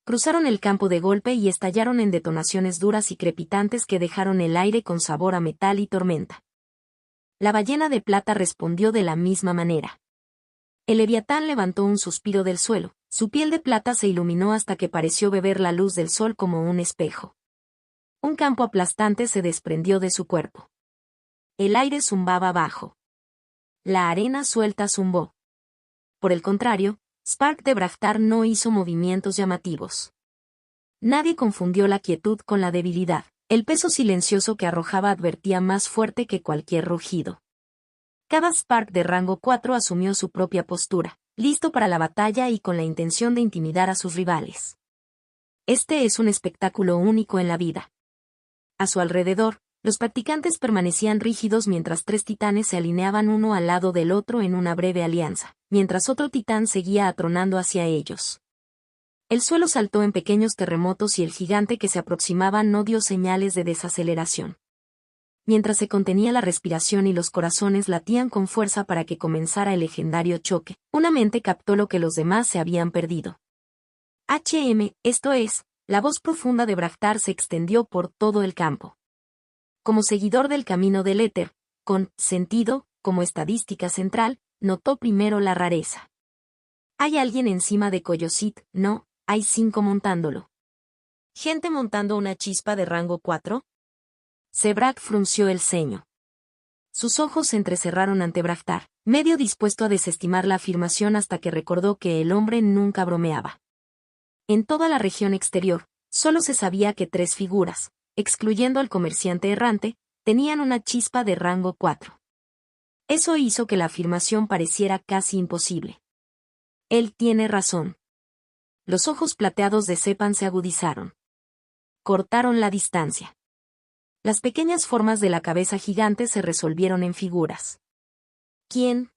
S1: Cruzaron el campo de golpe y estallaron en detonaciones duras y crepitantes que dejaron el aire con sabor a metal y tormenta. La ballena de plata respondió de la misma manera. El leviatán levantó un suspiro del suelo, su piel de plata se iluminó hasta que pareció beber la luz del sol como un espejo. Un campo aplastante se desprendió de su cuerpo. El aire zumbaba bajo. La arena suelta zumbó. Por el contrario, Spark de Braftar no hizo movimientos llamativos. Nadie confundió la quietud con la debilidad. El peso silencioso que arrojaba advertía más fuerte que cualquier rugido. Cada Spark de rango 4 asumió su propia postura, listo para la batalla y con la intención de intimidar a sus rivales. Este es un espectáculo único en la vida. A su alrededor, los practicantes permanecían rígidos mientras 3 titanes se alineaban uno al lado del otro en una breve alianza, mientras otro titán seguía atronando hacia ellos. El suelo saltó en pequeños terremotos y el gigante que se aproximaba no dio señales de desaceleración. Mientras se contenía la respiración y los corazones latían con fuerza para que comenzara el legendario choque, una mente captó lo que los demás se habían perdido. esto es, la voz profunda de Brahtar se extendió por todo el campo. Como seguidor del camino del éter, con sentido, como estadística central, notó primero la rareza. ¿Hay alguien encima de Coyosit? No, hay 5 montándolo. ¿Gente montando una chispa de rango 4? Sebrak frunció el ceño. Sus ojos se entrecerraron ante Brahtar, medio dispuesto a desestimar la afirmación hasta que recordó que el hombre nunca bromeaba. En toda la región exterior, solo se sabía que 3 figuras, excluyendo al comerciante errante, tenían una chispa de rango 4. Eso hizo que la afirmación pareciera casi imposible. Él tiene razón. Los ojos plateados de Sepan se agudizaron. Cortaron la distancia. Las pequeñas formas de la cabeza gigante se resolvieron en figuras. ¿Quién?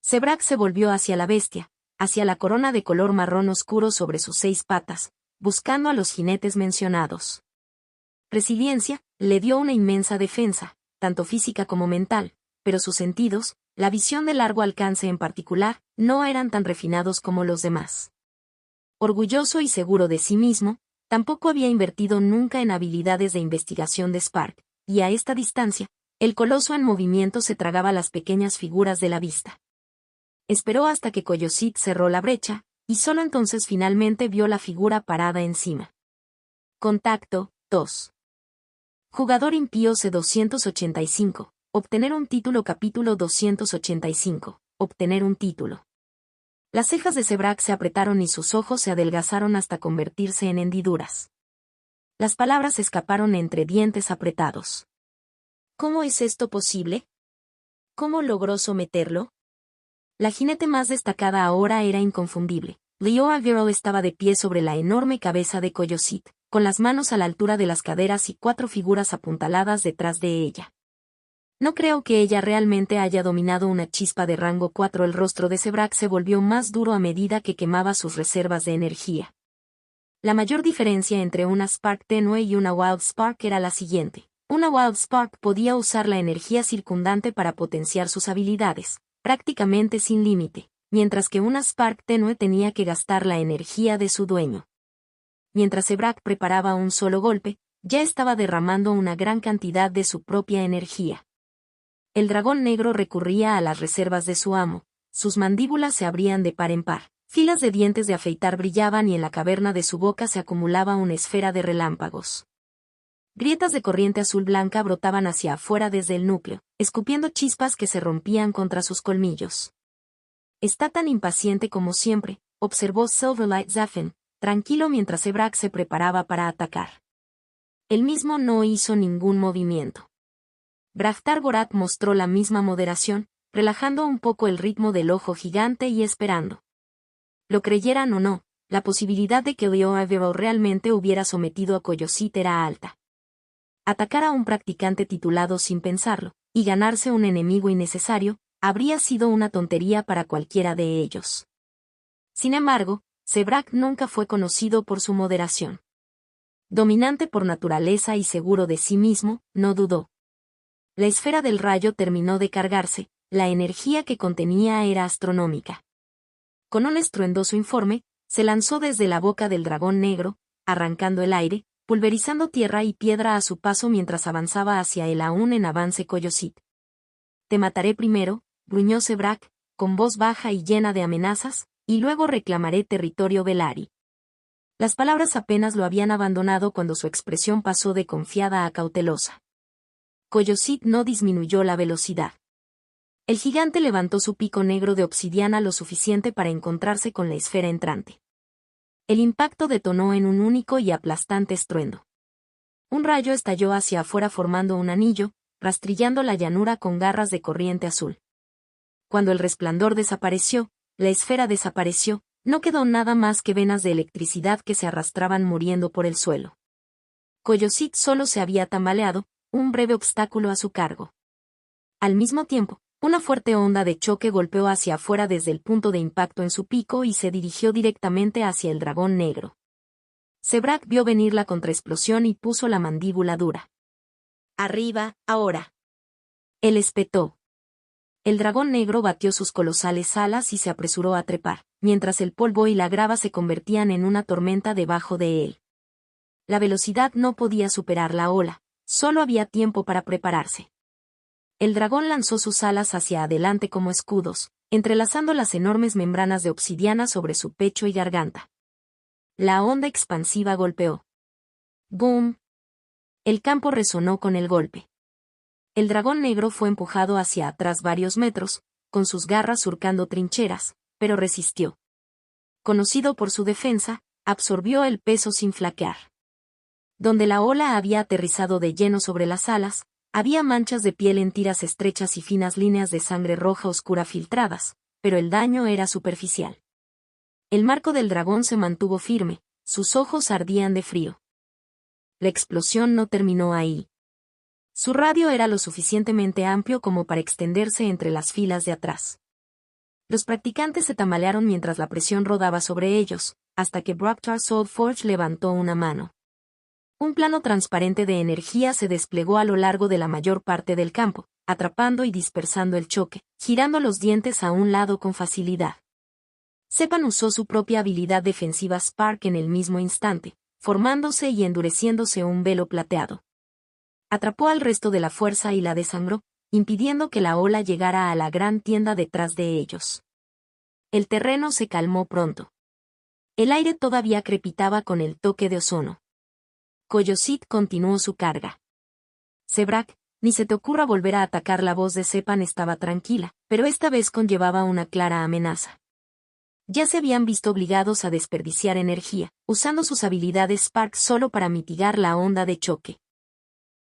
S1: Sebrak se volvió hacia la bestia, hacia la corona de color marrón oscuro sobre sus 6 patas, buscando a los jinetes mencionados. Resiliencia, le dio una inmensa defensa, tanto física como mental, pero sus sentidos, la visión de largo alcance en particular, no eran tan refinados como los demás. Orgulloso y seguro de sí mismo, tampoco había invertido nunca en habilidades de investigación de Spark, y a esta distancia, el coloso en movimiento se tragaba las pequeñas figuras de la vista. Esperó hasta que Coyosit cerró la brecha, y solo entonces finalmente vio la figura parada encima. Contacto, 2. Jugador impío C285. Obtener un título capítulo 285. Obtener un título. Las cejas de Sebrak se apretaron y sus ojos se adelgazaron hasta convertirse en hendiduras. Las palabras escaparon entre dientes apretados. ¿Cómo es esto posible? ¿Cómo logró someterlo? La jinete más destacada ahora era inconfundible. Lioa Girl estaba de pie sobre la enorme cabeza de Coyosit, con las manos a la altura de las caderas y 4 figuras apuntaladas detrás de ella. No creo que ella realmente haya dominado una chispa de rango 4. El rostro de Sebrak se volvió más duro a medida que quemaba sus reservas de energía. La mayor diferencia entre una Spark tenue y una Wild Spark era la siguiente. Una Wild Spark podía usar la energía circundante para potenciar sus habilidades, prácticamente sin límite, mientras que una Spark tenue tenía que gastar la energía de su dueño. Mientras Sebrak preparaba un solo golpe, ya estaba derramando una gran cantidad de su propia energía. El dragón negro recurría a las reservas de su amo, sus mandíbulas se abrían de par en par, filas de dientes de afeitar brillaban y en la caverna de su boca se acumulaba una esfera de relámpagos. Grietas de corriente azul blanca brotaban hacia afuera desde el núcleo, escupiendo chispas que se rompían contra sus colmillos. Está tan impaciente como siempre, observó Silverlight Zafin, tranquilo mientras Sebrak se preparaba para atacar. Él mismo no hizo ningún movimiento. Brahtar Gorat mostró la misma moderación, relajando un poco el ritmo del ojo gigante y esperando. Lo creyeran o no, la posibilidad de que Lioa Girl realmente hubiera sometido a Coyosit era alta. Atacar a un practicante titulado sin pensarlo, y ganarse un enemigo innecesario, habría sido una tontería para cualquiera de ellos. Sin embargo, Sebrak nunca fue conocido por su moderación. Dominante por naturaleza y seguro de sí mismo, no dudó. La esfera del rayo terminó de cargarse, la energía que contenía era astronómica. Con un estruendoso informe, se lanzó desde la boca del dragón negro, arrancando el aire, pulverizando tierra y piedra a su paso mientras avanzaba hacia el aún en avance Coyosit. Te mataré primero, gruñó Sebrak, con voz baja y llena de amenazas, y luego reclamaré territorio Velari. Las palabras apenas lo habían abandonado cuando su expresión pasó de confiada a cautelosa. Coyosit no disminuyó la velocidad. El gigante levantó su pico negro de obsidiana lo suficiente para encontrarse con la esfera entrante. El impacto detonó en un único y aplastante estruendo. Un rayo estalló hacia afuera formando un anillo, rastrillando la llanura con garras de corriente azul. Cuando el resplandor desapareció, la esfera desapareció, no quedó nada más que venas de electricidad que se arrastraban muriendo por el suelo. Coyosit solo se había tambaleado, un breve obstáculo a su cargo. Al mismo tiempo, una fuerte onda de choque golpeó hacia afuera desde el punto de impacto en su pico y se dirigió directamente hacia el dragón negro. Zebrak vio venir la contraexplosión y puso la mandíbula dura. «Arriba, ahora». Él espetó. El dragón negro batió sus colosales alas y se apresuró a trepar, mientras el polvo y la grava se convertían en una tormenta debajo de él. La velocidad no podía superar la ola, solo había tiempo para prepararse. El dragón lanzó sus alas hacia adelante como escudos, entrelazando las enormes membranas de obsidiana sobre su pecho y garganta. La onda expansiva golpeó. ¡Boom! El campo resonó con el golpe. El dragón negro fue empujado hacia atrás varios metros, con sus garras surcando trincheras, pero resistió. Conocido por su defensa, absorbió el peso sin flaquear. Donde la ola había aterrizado de lleno sobre las alas, había manchas de piel en tiras estrechas y finas líneas de sangre roja oscura filtradas, pero el daño era superficial. El marco del dragón se mantuvo firme, sus ojos ardían de frío. La explosión no terminó ahí. Su radio era lo suficientemente amplio como para extenderse entre las filas de atrás. Los practicantes se tambalearon mientras la presión rodaba sobre ellos, hasta que Brocktar Soulforge levantó una mano. Un plano transparente de energía se desplegó a lo largo de la mayor parte del campo, atrapando y dispersando el choque, girando los dientes a un lado con facilidad. Sepan usó su propia habilidad defensiva Spark en el mismo instante, formándose y endureciéndose un velo plateado. Atrapó al resto de la fuerza y la desangró, impidiendo que la ola llegara a la gran tienda detrás de ellos. El terreno se calmó pronto. El aire todavía crepitaba con el toque de ozono. Coyosit continuó su carga. Zebrak, ni se te ocurra volver a atacar. La voz de Sepan estaba tranquila, pero esta vez conllevaba una clara amenaza. Ya se habían visto obligados a desperdiciar energía, usando sus habilidades Spark solo para mitigar la onda de choque.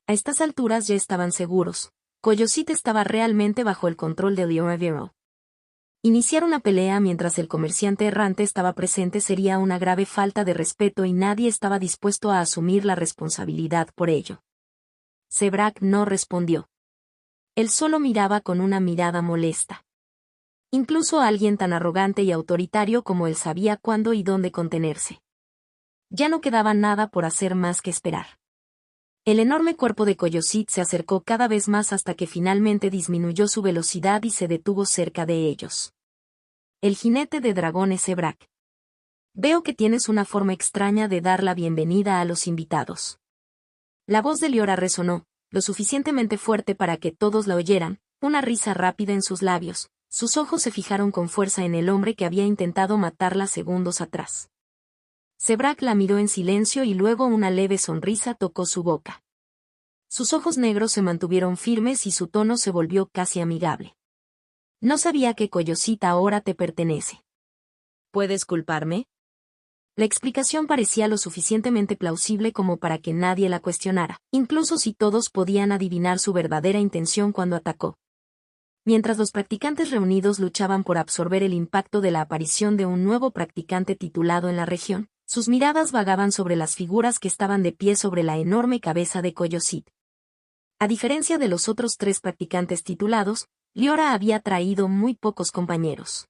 S1: A estas alturas ya estaban seguros. Coyosit estaba realmente bajo el control de Leora Vero. Iniciar una pelea mientras el comerciante errante estaba presente sería una grave falta de respeto y nadie estaba dispuesto a asumir la responsabilidad por ello. Zebrak no respondió. Él solo miraba con una mirada molesta. Incluso alguien tan arrogante y autoritario como él sabía cuándo y dónde contenerse. Ya no quedaba nada por hacer más que esperar. El enorme cuerpo de Coyosit se acercó cada vez más hasta que finalmente disminuyó su velocidad y se detuvo cerca de ellos. El jinete de dragones Zebrak. Veo que tienes una forma extraña de dar la bienvenida a los invitados. La voz de Leora resonó, lo suficientemente fuerte para que todos la oyeran, una risa rápida en sus labios. Sus ojos se fijaron con fuerza en el hombre que había intentado matarla segundos atrás. Zebrak la miró en silencio y luego una leve sonrisa tocó su boca. Sus ojos negros se mantuvieron firmes y su tono se volvió casi amigable. No sabía que Coyosit ahora te pertenece. ¿Puedes culparme? La explicación parecía lo suficientemente plausible como para que nadie la cuestionara, incluso si todos podían adivinar su verdadera intención cuando atacó. Mientras los practicantes reunidos luchaban por absorber el impacto de la aparición de un nuevo practicante titulado en la región, sus miradas vagaban sobre las figuras que estaban de pie sobre la enorme cabeza de Coyosit. A diferencia de los otros 3 practicantes titulados, Leora había traído muy pocos compañeros.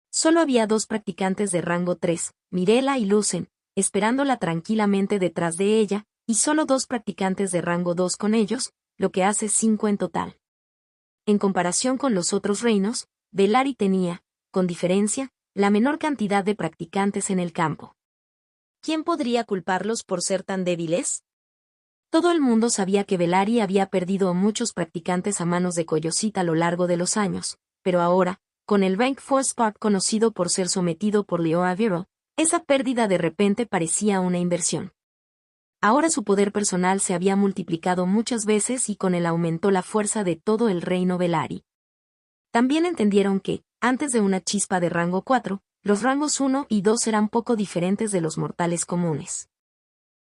S1: Solo había 2 practicantes de rango 3, Mirela y Lucen, esperándola tranquilamente detrás de ella, y solo 2 practicantes de rango 2 con ellos, lo que hace 5 en total. En comparación con los otros reinos, Velari tenía, con diferencia, la menor cantidad de practicantes en el campo. ¿Quién podría culparlos por ser tan débiles? Todo el mundo sabía que Velari había perdido a muchos practicantes a manos de Coyosit a lo largo de los años, pero ahora, con el Rank 4 Spark conocido por ser sometido por Leora Vero, esa pérdida de repente parecía una inversión. Ahora su poder personal se había multiplicado muchas veces y con él aumentó la fuerza de todo el reino Velari. También entendieron que, antes de una chispa de rango 4, Los rangos 1 y 2 eran poco diferentes de los mortales comunes.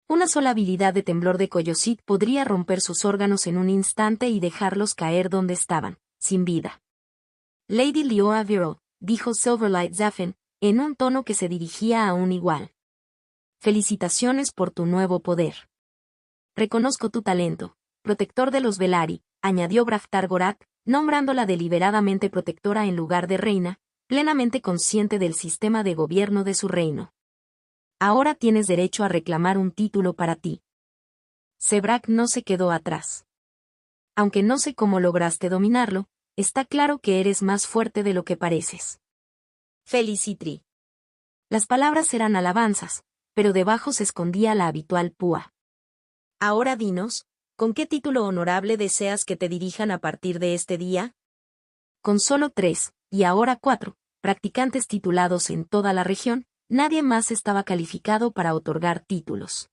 S1: Una sola habilidad de temblor de Coyosit podría romper sus órganos en un instante y dejarlos caer donde estaban, sin vida. Lady Leora Vero, dijo Silverlight Zafin, en un tono que se dirigía a un igual. Felicitaciones por tu nuevo poder. Reconozco tu talento, protector de los Velaryon, añadió Braftar Gorak, nombrándola deliberadamente protectora en lugar de reina, plenamente consciente del sistema de gobierno de su reino. Ahora tienes derecho a reclamar un título para ti. Sebrak no se quedó atrás. Aunque no sé cómo lograste dominarlo, está claro que eres más fuerte de lo que pareces. Felicitri. Las palabras eran alabanzas, pero debajo se escondía la habitual púa. Ahora dinos, ¿con qué título honorable deseas que te dirijan a partir de este día? Con solo 3, y ahora 4, practicantes titulados en toda la región, nadie más estaba calificado para otorgar títulos.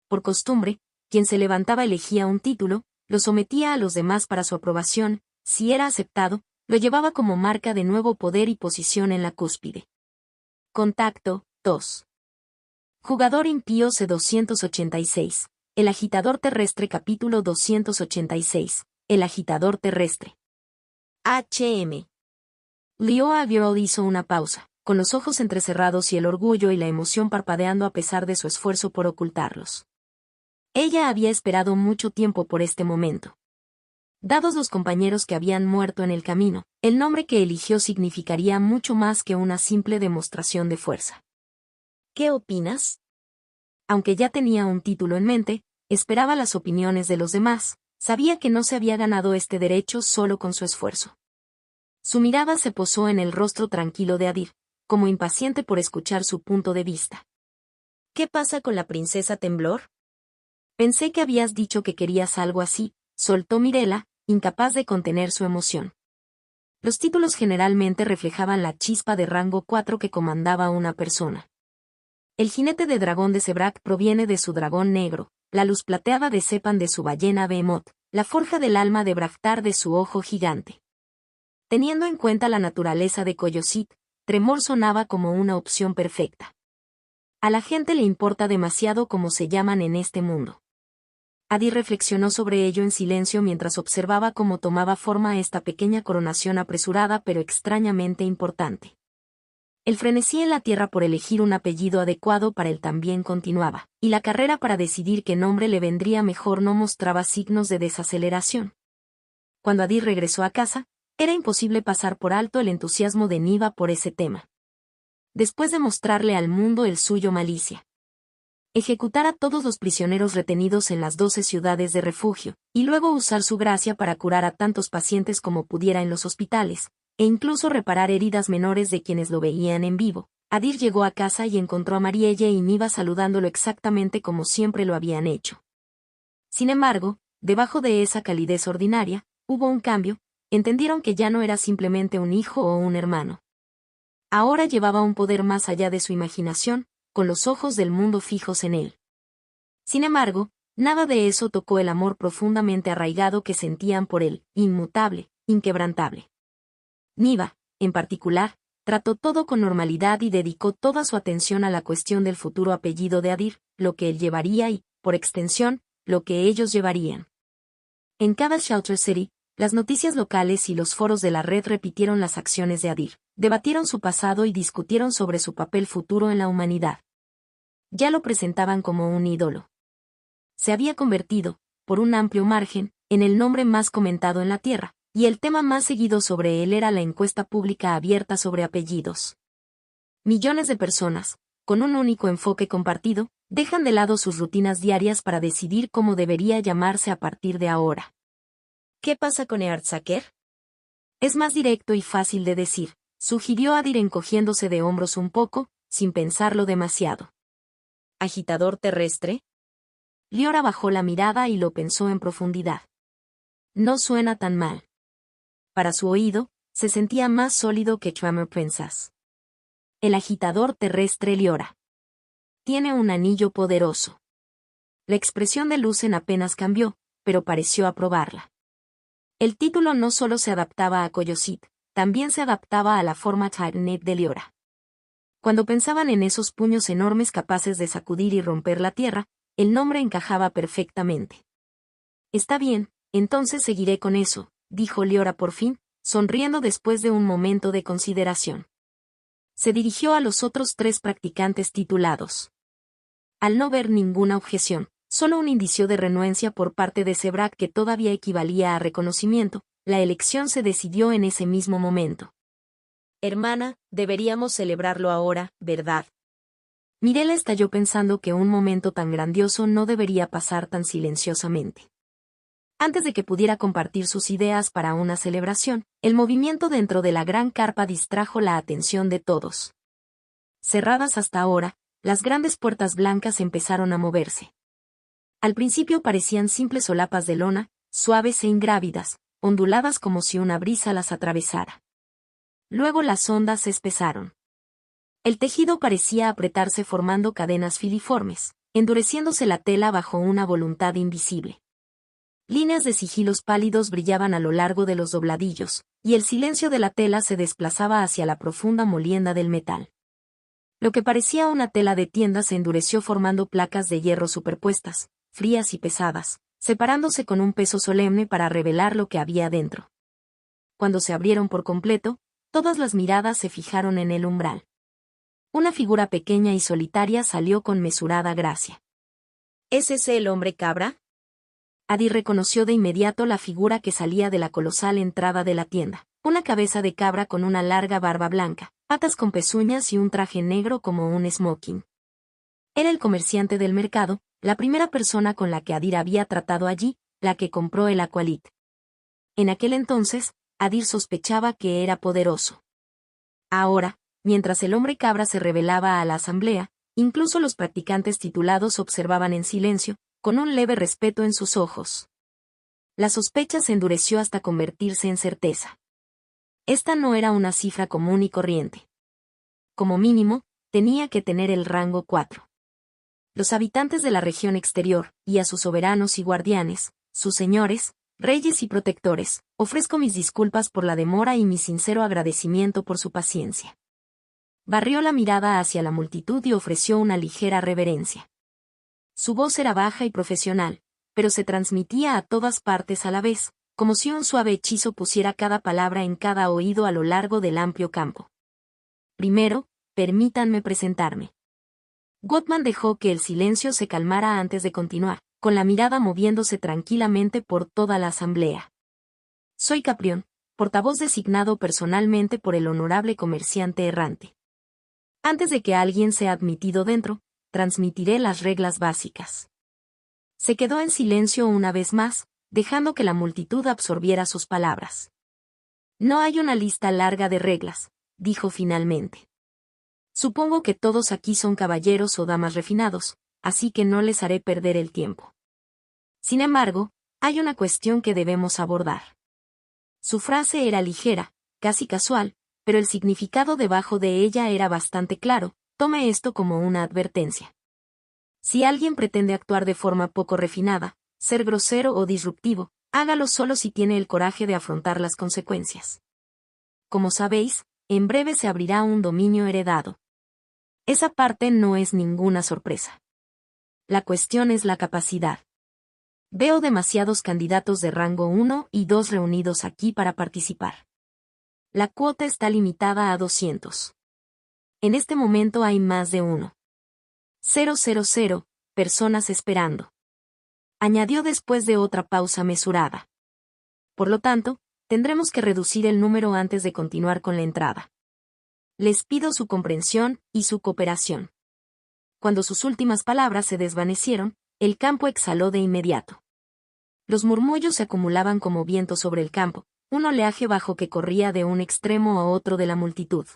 S1: Por costumbre, quien se levantaba elegía un título, lo sometía a los demás para su aprobación, si era aceptado, lo llevaba como marca de nuevo poder y posición en la cúspide. Contacto, 2. Jugador impío C286. El agitador terrestre capítulo 286. El agitador terrestre. HM. Leora Vero hizo una pausa, con los ojos entrecerrados y el orgullo y la emoción parpadeando a pesar de su esfuerzo por ocultarlos. Ella había esperado mucho tiempo por este momento. Dados los compañeros que habían muerto en el camino, el nombre que eligió significaría mucho más que una simple demostración de fuerza. ¿Qué opinas? Aunque ya tenía un título en mente, esperaba las opiniones de los demás, sabía que no se había ganado este derecho solo con su esfuerzo. Su mirada se posó en el rostro tranquilo de Adir, como impaciente por escuchar su punto de vista. ¿Qué pasa con la princesa Temblor? Pensé que habías dicho que querías algo así, soltó Mirella, incapaz de contener su emoción. Los títulos generalmente reflejaban la chispa de rango 4 que comandaba una persona. El jinete de dragón de Sebrak proviene de su dragón negro, la luz plateada de Sepan de su ballena Behemoth, la forja del alma de Braftar de su ojo gigante. Teniendo en cuenta la naturaleza de Coyosit, Tremor sonaba como una opción perfecta. A la gente le importa demasiado cómo se llaman en este mundo. Adir reflexionó sobre ello en silencio mientras observaba cómo tomaba forma esta pequeña coronación apresurada pero extrañamente importante. El frenesí en la tierra por elegir un apellido adecuado para él también continuaba, y la carrera para decidir qué nombre le vendría mejor no mostraba signos de desaceleración. Cuando Adir regresó a casa, era imposible pasar por alto el entusiasmo de Niva por ese tema. Después de mostrarle al mundo el suyo malicia. Ejecutar a todos los prisioneros retenidos en las 12 ciudades de refugio, y luego usar su gracia para curar a tantos pacientes como pudiera en los hospitales, e incluso reparar heridas menores de quienes lo veían en vivo. Adir llegó a casa y encontró a Marielle y Niva saludándolo exactamente como siempre lo habían hecho. Sin embargo, debajo de esa calidez ordinaria, hubo un cambio, entendieron que ya no era simplemente un hijo o un hermano. Ahora llevaba un poder más allá de su imaginación, con los ojos del mundo fijos en él. Sin embargo, nada de eso tocó el amor profundamente arraigado que sentían por él, inmutable, inquebrantable. Niva, en particular, trató todo con normalidad y dedicó toda su atención a la cuestión del futuro apellido de Adir, lo que él llevaría y, por extensión, lo que ellos llevarían. En cada Shelter City, las noticias locales y los foros de la red repitieron las acciones de Adir, debatieron su pasado y discutieron sobre su papel futuro en la humanidad. Ya lo presentaban como un ídolo. Se había convertido, por un amplio margen, en el nombre más comentado en la Tierra, y el tema más seguido sobre él era la encuesta pública abierta sobre apellidos. Millones de personas, con un único enfoque compartido, dejan de lado sus rutinas diarias para decidir cómo debería llamarse a partir de ahora. ¿Qué pasa con Earthsaker? Es más directo y fácil de decir, sugirió Adir encogiéndose de hombros un poco, sin pensarlo demasiado. ¿Agitador terrestre? Leora bajó la mirada y lo pensó en profundidad. No suena tan mal. Para su oído, se sentía más sólido que Tremor Princess. El agitador terrestre Leora. Tiene un anillo poderoso. La expresión de Lucen apenas cambió, pero pareció aprobarla. El título no solo se adaptaba a Coyosit, también se adaptaba a la forma Titanate de Leora. Cuando pensaban en esos puños enormes capaces de sacudir y romper la tierra, el nombre encajaba perfectamente. Está bien, entonces seguiré con eso, dijo Liora por fin, sonriendo después de un momento de consideración. Se dirigió a los otros 3 practicantes titulados. Al no ver ninguna objeción, solo un indicio de renuencia por parte de Sebrak que todavía equivalía a reconocimiento, la elección se decidió en ese mismo momento. Hermana, deberíamos celebrarlo ahora, ¿verdad? Mirela estalló pensando que un momento tan grandioso no debería pasar tan silenciosamente. Antes de que pudiera compartir sus ideas para una celebración, el movimiento dentro de la gran carpa distrajo la atención de todos. Cerradas hasta ahora, las grandes puertas blancas empezaron a moverse. Al principio parecían simples solapas de lona, suaves e ingrávidas, onduladas como si una brisa las atravesara. Luego las ondas se espesaron. El tejido parecía apretarse formando cadenas filiformes, endureciéndose la tela bajo una voluntad invisible. Líneas de sigilos pálidos brillaban a lo largo de los dobladillos, y el silencio de la tela se desplazaba hacia la profunda molienda del metal. Lo que parecía una tela de tienda se endureció formando placas de hierro superpuestas, frías y pesadas, separándose con un peso solemne para revelar lo que había dentro. Cuando se abrieron por completo, todas las miradas se fijaron en el umbral. Una figura pequeña y solitaria salió con mesurada gracia. ¿Es ese el hombre cabra? Adi reconoció de inmediato la figura que salía de la colosal entrada de la tienda, una cabeza de cabra con una larga barba blanca, patas con pezuñas y un traje negro como un smoking. Era el comerciante del mercado, la primera persona con la que Adir había tratado allí, la que compró el Aqualit. En aquel entonces, Adir sospechaba que era poderoso. Ahora, mientras el hombre cabra se revelaba a la asamblea, incluso los practicantes titulados observaban en silencio, con un leve respeto en sus ojos. La sospecha se endureció hasta convertirse en certeza. Esta no era una cifra común y corriente. Como mínimo, tenía que tener el rango 4. Los habitantes de la región exterior, y a sus soberanos y guardianes, sus señores, reyes y protectores, ofrezco mis disculpas por la demora y mi sincero agradecimiento por su paciencia. Barrió la mirada hacia la multitud y ofreció una ligera reverencia. Su voz era baja y profesional, pero se transmitía a todas partes a la vez, como si un suave hechizo pusiera cada palabra en cada oído a lo largo del amplio campo. Primero, permítanme presentarme. Gottman dejó que el silencio se calmara antes de continuar, con la mirada moviéndose tranquilamente por toda la asamblea. Soy Caprión, portavoz designado personalmente por el honorable comerciante errante. Antes de que alguien sea admitido dentro, transmitiré las reglas básicas. Se quedó en silencio una vez más, dejando que la multitud absorbiera sus palabras. No hay una lista larga de reglas, dijo finalmente. Supongo que todos aquí son caballeros o damas refinados, así que no les haré perder el tiempo. Sin embargo, hay una cuestión que debemos abordar. Su frase era ligera, casi casual, pero el significado debajo de ella era bastante claro. Tome esto como una advertencia. Si alguien pretende actuar de forma poco refinada, ser grosero o disruptivo, hágalo solo si tiene el coraje de afrontar las consecuencias. Como sabéis, en breve se abrirá un dominio heredado. Esa parte no es ninguna sorpresa. La cuestión es la capacidad. Veo demasiados candidatos de rango 1 y 2 reunidos aquí para participar. La cuota está limitada a 200. En este momento hay más de 1,000 personas esperando. Añadió después de otra pausa mesurada. Por lo tanto, tendremos que reducir el número antes de continuar con la entrada. Les pido su comprensión y su cooperación. Cuando sus últimas palabras se desvanecieron, el campo exhaló de inmediato. Los murmullos se acumulaban como viento sobre el campo, un oleaje bajo que corría de un extremo a otro de la multitud.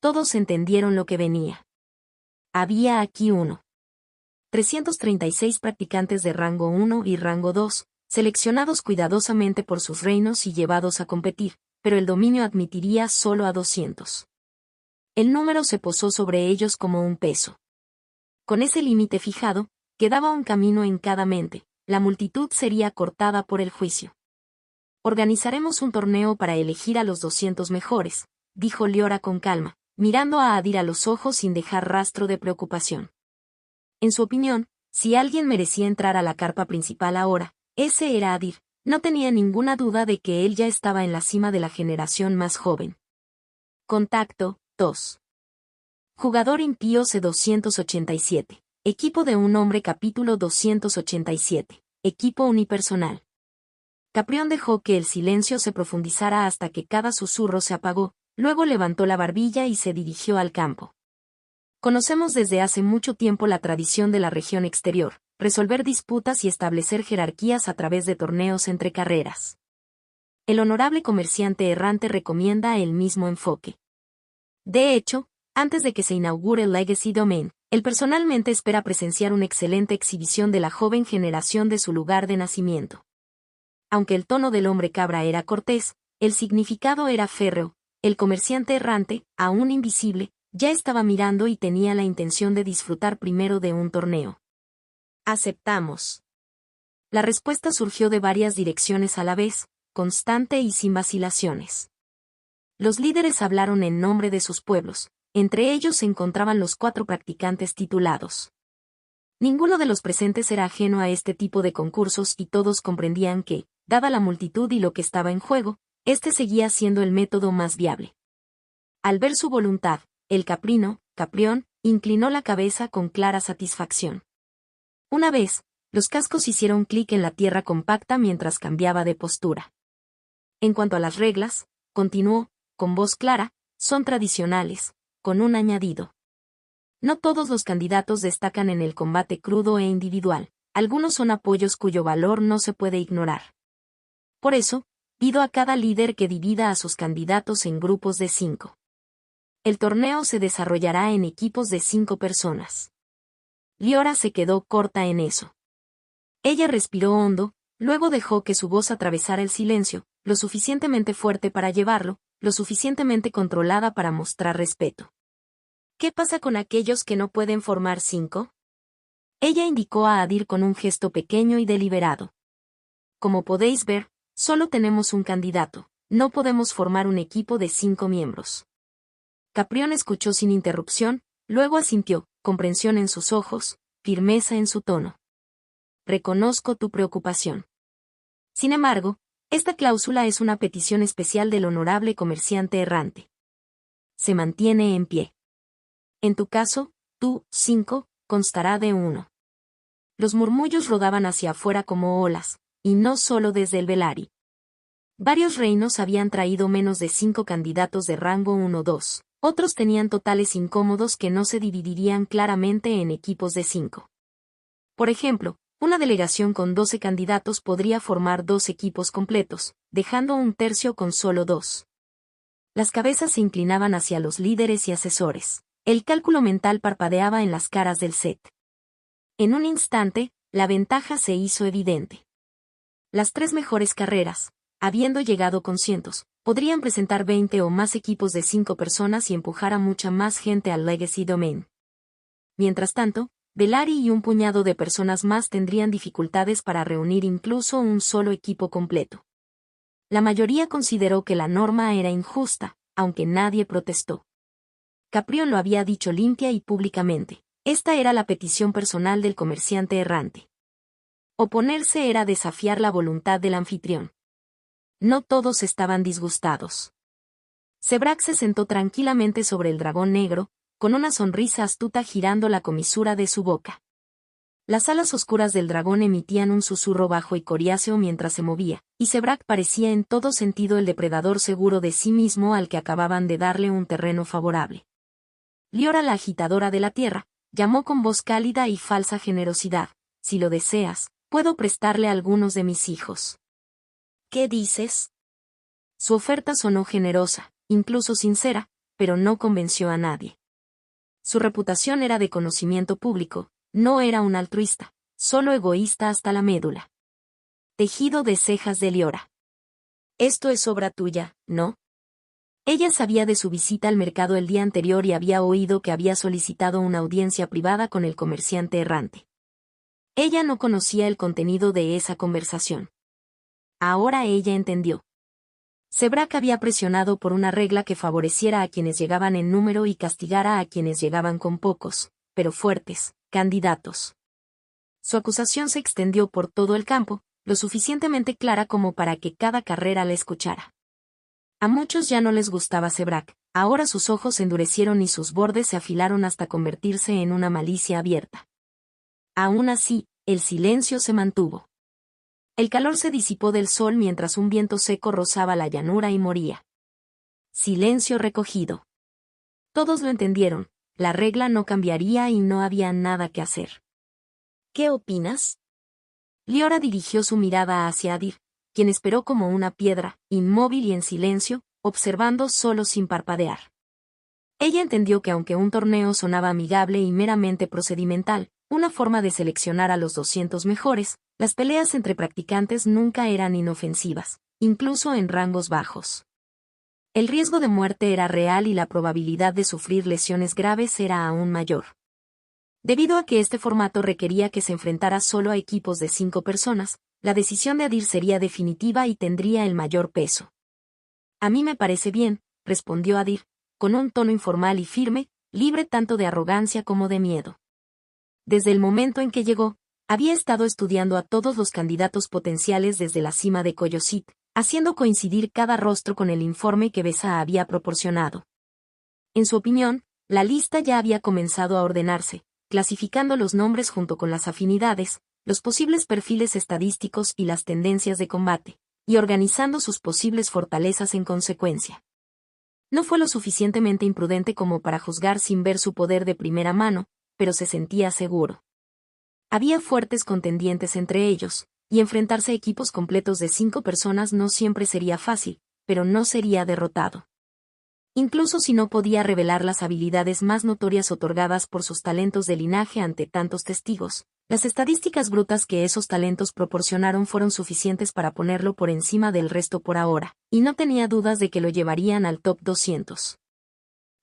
S1: Todos entendieron lo que venía. Había aquí 336 practicantes de rango 1 y rango 2, seleccionados cuidadosamente por sus reinos y llevados a competir, pero el dominio admitiría solo a 200. El número se posó sobre ellos como un peso. Con ese límite fijado, quedaba un camino en cada mente, la multitud sería cortada por el juicio. Organizaremos un torneo para elegir a los 200 mejores, dijo Liora con calma, mirando a Adir a los ojos sin dejar rastro de preocupación. En su opinión, si alguien merecía entrar a la carpa principal ahora, ese era Adir. No tenía ninguna duda de que él ya estaba en la cima de la generación más joven. Contacto 2. Jugador impío C287. Equipo de un hombre capítulo 287. Equipo unipersonal. Caprión dejó que el silencio se profundizara hasta que cada susurro se apagó, luego levantó la barbilla y se dirigió al campo. Conocemos desde hace mucho tiempo la tradición de la región exterior, resolver disputas y establecer jerarquías a través de torneos entre carreras. El honorable comerciante errante recomienda el mismo enfoque. De hecho, antes de que se inaugure el Legacy Domain, él personalmente espera presenciar una excelente exhibición de la joven generación de su lugar de nacimiento. Aunque el tono del hombre cabra era cortés, el significado era férreo. El comerciante errante, aún invisible, ya estaba mirando y tenía la intención de disfrutar primero de un torneo. Aceptamos. La respuesta surgió de varias direcciones a la vez, constante y sin vacilaciones. Los líderes hablaron en nombre de sus pueblos, entre ellos se encontraban los 4 practicantes titulados. Ninguno de los presentes era ajeno a este tipo de concursos y todos comprendían que, dada la multitud y lo que estaba en juego, este seguía siendo el método más viable. Al ver su voluntad, el Caprión, inclinó la cabeza con clara satisfacción. Una vez, los cascos hicieron clic en la tierra compacta mientras cambiaba de postura. En cuanto a las reglas, continuó, con voz clara, son tradicionales, con un añadido. No todos los candidatos destacan en el combate crudo e individual, algunos son apoyos cuyo valor no se puede ignorar. Por eso, pido a cada líder que divida a sus candidatos en grupos de 5. El torneo se desarrollará en equipos de 5 personas. Liora se quedó corta en eso. Ella respiró hondo, luego dejó que su voz atravesara el silencio, lo suficientemente fuerte para llevarlo, lo suficientemente controlada para mostrar respeto. ¿Qué pasa con aquellos que no pueden formar 5? Ella indicó a Adir con un gesto pequeño y deliberado. Como podéis ver, solo tenemos un candidato, no podemos formar un equipo de 5 miembros. Caprión escuchó sin interrupción, luego asintió, comprensión en sus ojos, firmeza en su tono. Reconozco tu preocupación. Sin embargo, esta cláusula es una petición especial del honorable comerciante errante. Se mantiene en pie. En tu caso, tú, 5, constará de 1. Los murmullos rodaban hacia afuera como olas, y no solo desde el Velari. Varios reinos habían traído menos de 5 candidatos de rango 1-2, otros tenían totales incómodos que no se dividirían claramente en equipos de 5. Por ejemplo, una delegación con 12 candidatos podría formar 2 equipos completos, dejando un tercio con solo 2. Las cabezas se inclinaban hacia los líderes y asesores. El cálculo mental parpadeaba en las caras del set. En un instante, la ventaja se hizo evidente. Las 3 mejores carreras, habiendo llegado con cientos, podrían presentar 20 o más equipos de 5 personas y empujar a mucha más gente al Legacy Domain. Mientras tanto, Velari y un puñado de personas más tendrían dificultades para reunir incluso un solo equipo completo. La mayoría consideró que la norma era injusta, aunque nadie protestó. Caprión lo había dicho limpia y públicamente. Esta era la petición personal del comerciante errante. Oponerse era desafiar la voluntad del anfitrión. No todos estaban disgustados. Sebrak se sentó tranquilamente sobre el dragón negro, con una sonrisa astuta girando la comisura de su boca. Las alas oscuras del dragón emitían un susurro bajo y coriáceo mientras se movía, y Sebrak parecía en todo sentido el depredador seguro de sí mismo al que acababan de darle un terreno favorable. Liora, la agitadora de la tierra, llamó con voz cálida y falsa generosidad. Si lo deseas, puedo prestarle a algunos de mis hijos. ¿Qué dices? Su oferta sonó generosa, incluso sincera, pero no convenció a nadie. Su reputación era de conocimiento público, no era un altruista, solo egoísta hasta la médula. Tejido de cejas de Liora. Esto es obra tuya, ¿no? Ella sabía de su visita al mercado el día anterior y había oído que había solicitado una audiencia privada con el comerciante errante. Ella no conocía el contenido de esa conversación. Ahora ella entendió. Sebrak había presionado por una regla que favoreciera a quienes llegaban en número y castigara a quienes llegaban con pocos, pero fuertes, candidatos. Su acusación se extendió por todo el campo, lo suficientemente clara como para que cada carrera la escuchara. A muchos ya no les gustaba Sebrak, ahora sus ojos se endurecieron y sus bordes se afilaron hasta convertirse en una malicia abierta. Aún así, el silencio se mantuvo. El calor se disipó del sol mientras un viento seco rozaba la llanura y moría. Silencio recogido. Todos lo entendieron, la regla no cambiaría y no había nada que hacer. ¿Qué opinas? Liora dirigió su mirada hacia Adir, quien esperó como una piedra, inmóvil y en silencio, observando solo sin parpadear. Ella entendió que aunque un torneo sonaba amigable y meramente procedimental, una forma de seleccionar a los 200 mejores, las peleas entre practicantes nunca eran inofensivas, incluso en rangos bajos. El riesgo de muerte era real y la probabilidad de sufrir lesiones graves era aún mayor. Debido a que este formato requería que se enfrentara solo a equipos de 5 personas, la decisión de Adir sería definitiva y tendría el mayor peso. A mí me parece bien, respondió Adir, con un tono informal y firme, libre tanto de arrogancia como de miedo. Desde el momento en que llegó, había estado estudiando a todos los candidatos potenciales desde la cima de Coyosit, haciendo coincidir cada rostro con el informe que Besa había proporcionado. En su opinión, la lista ya había comenzado a ordenarse, clasificando los nombres junto con las afinidades, los posibles perfiles estadísticos y las tendencias de combate, y organizando sus posibles fortalezas en consecuencia. No fue lo suficientemente imprudente como para juzgar sin ver su poder de primera mano, pero se sentía seguro. Había fuertes contendientes entre ellos, y enfrentarse a equipos completos de 5 personas no siempre sería fácil, pero no sería derrotado. Incluso si no podía revelar las habilidades más notorias otorgadas por sus talentos de linaje ante tantos testigos, las estadísticas brutas que esos talentos proporcionaron fueron suficientes para ponerlo por encima del resto por ahora, y no tenía dudas de que lo llevarían al top 200.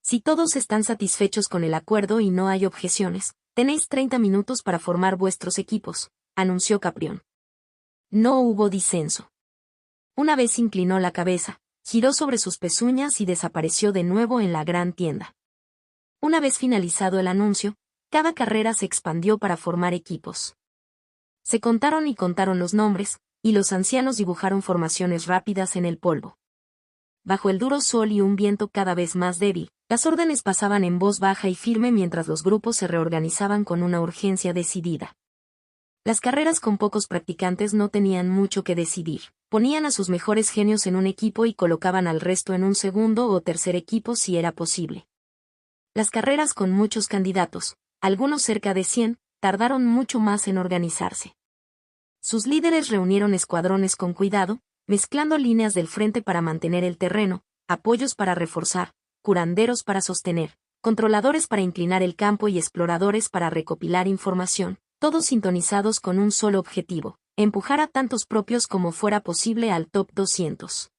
S1: Si todos están satisfechos con el acuerdo y no hay objeciones, tenéis 30 minutos para formar vuestros equipos, anunció Caprión. No hubo disenso. Una vez inclinó la cabeza, giró sobre sus pezuñas y desapareció de nuevo en la gran tienda. Una vez finalizado el anuncio, cada carrera se expandió para formar equipos. Se contaron y contaron los nombres, y los ancianos dibujaron formaciones rápidas en el polvo. Bajo el duro sol y un viento cada vez más débil, las órdenes pasaban en voz baja y firme mientras los grupos se reorganizaban con una urgencia decidida. Las carreras con pocos practicantes no tenían mucho que decidir. Ponían a sus mejores genios en un equipo y colocaban al resto en un segundo o tercer equipo si era posible. Las carreras con muchos candidatos, algunos cerca de 100, tardaron mucho más en organizarse. Sus líderes reunieron escuadrones con cuidado, mezclando líneas del frente para mantener el terreno, apoyos para reforzar, curanderos para sostener, controladores para inclinar el campo y exploradores para recopilar información, todos sintonizados con un solo objetivo: empujar a tantos propios como fuera posible al top 200.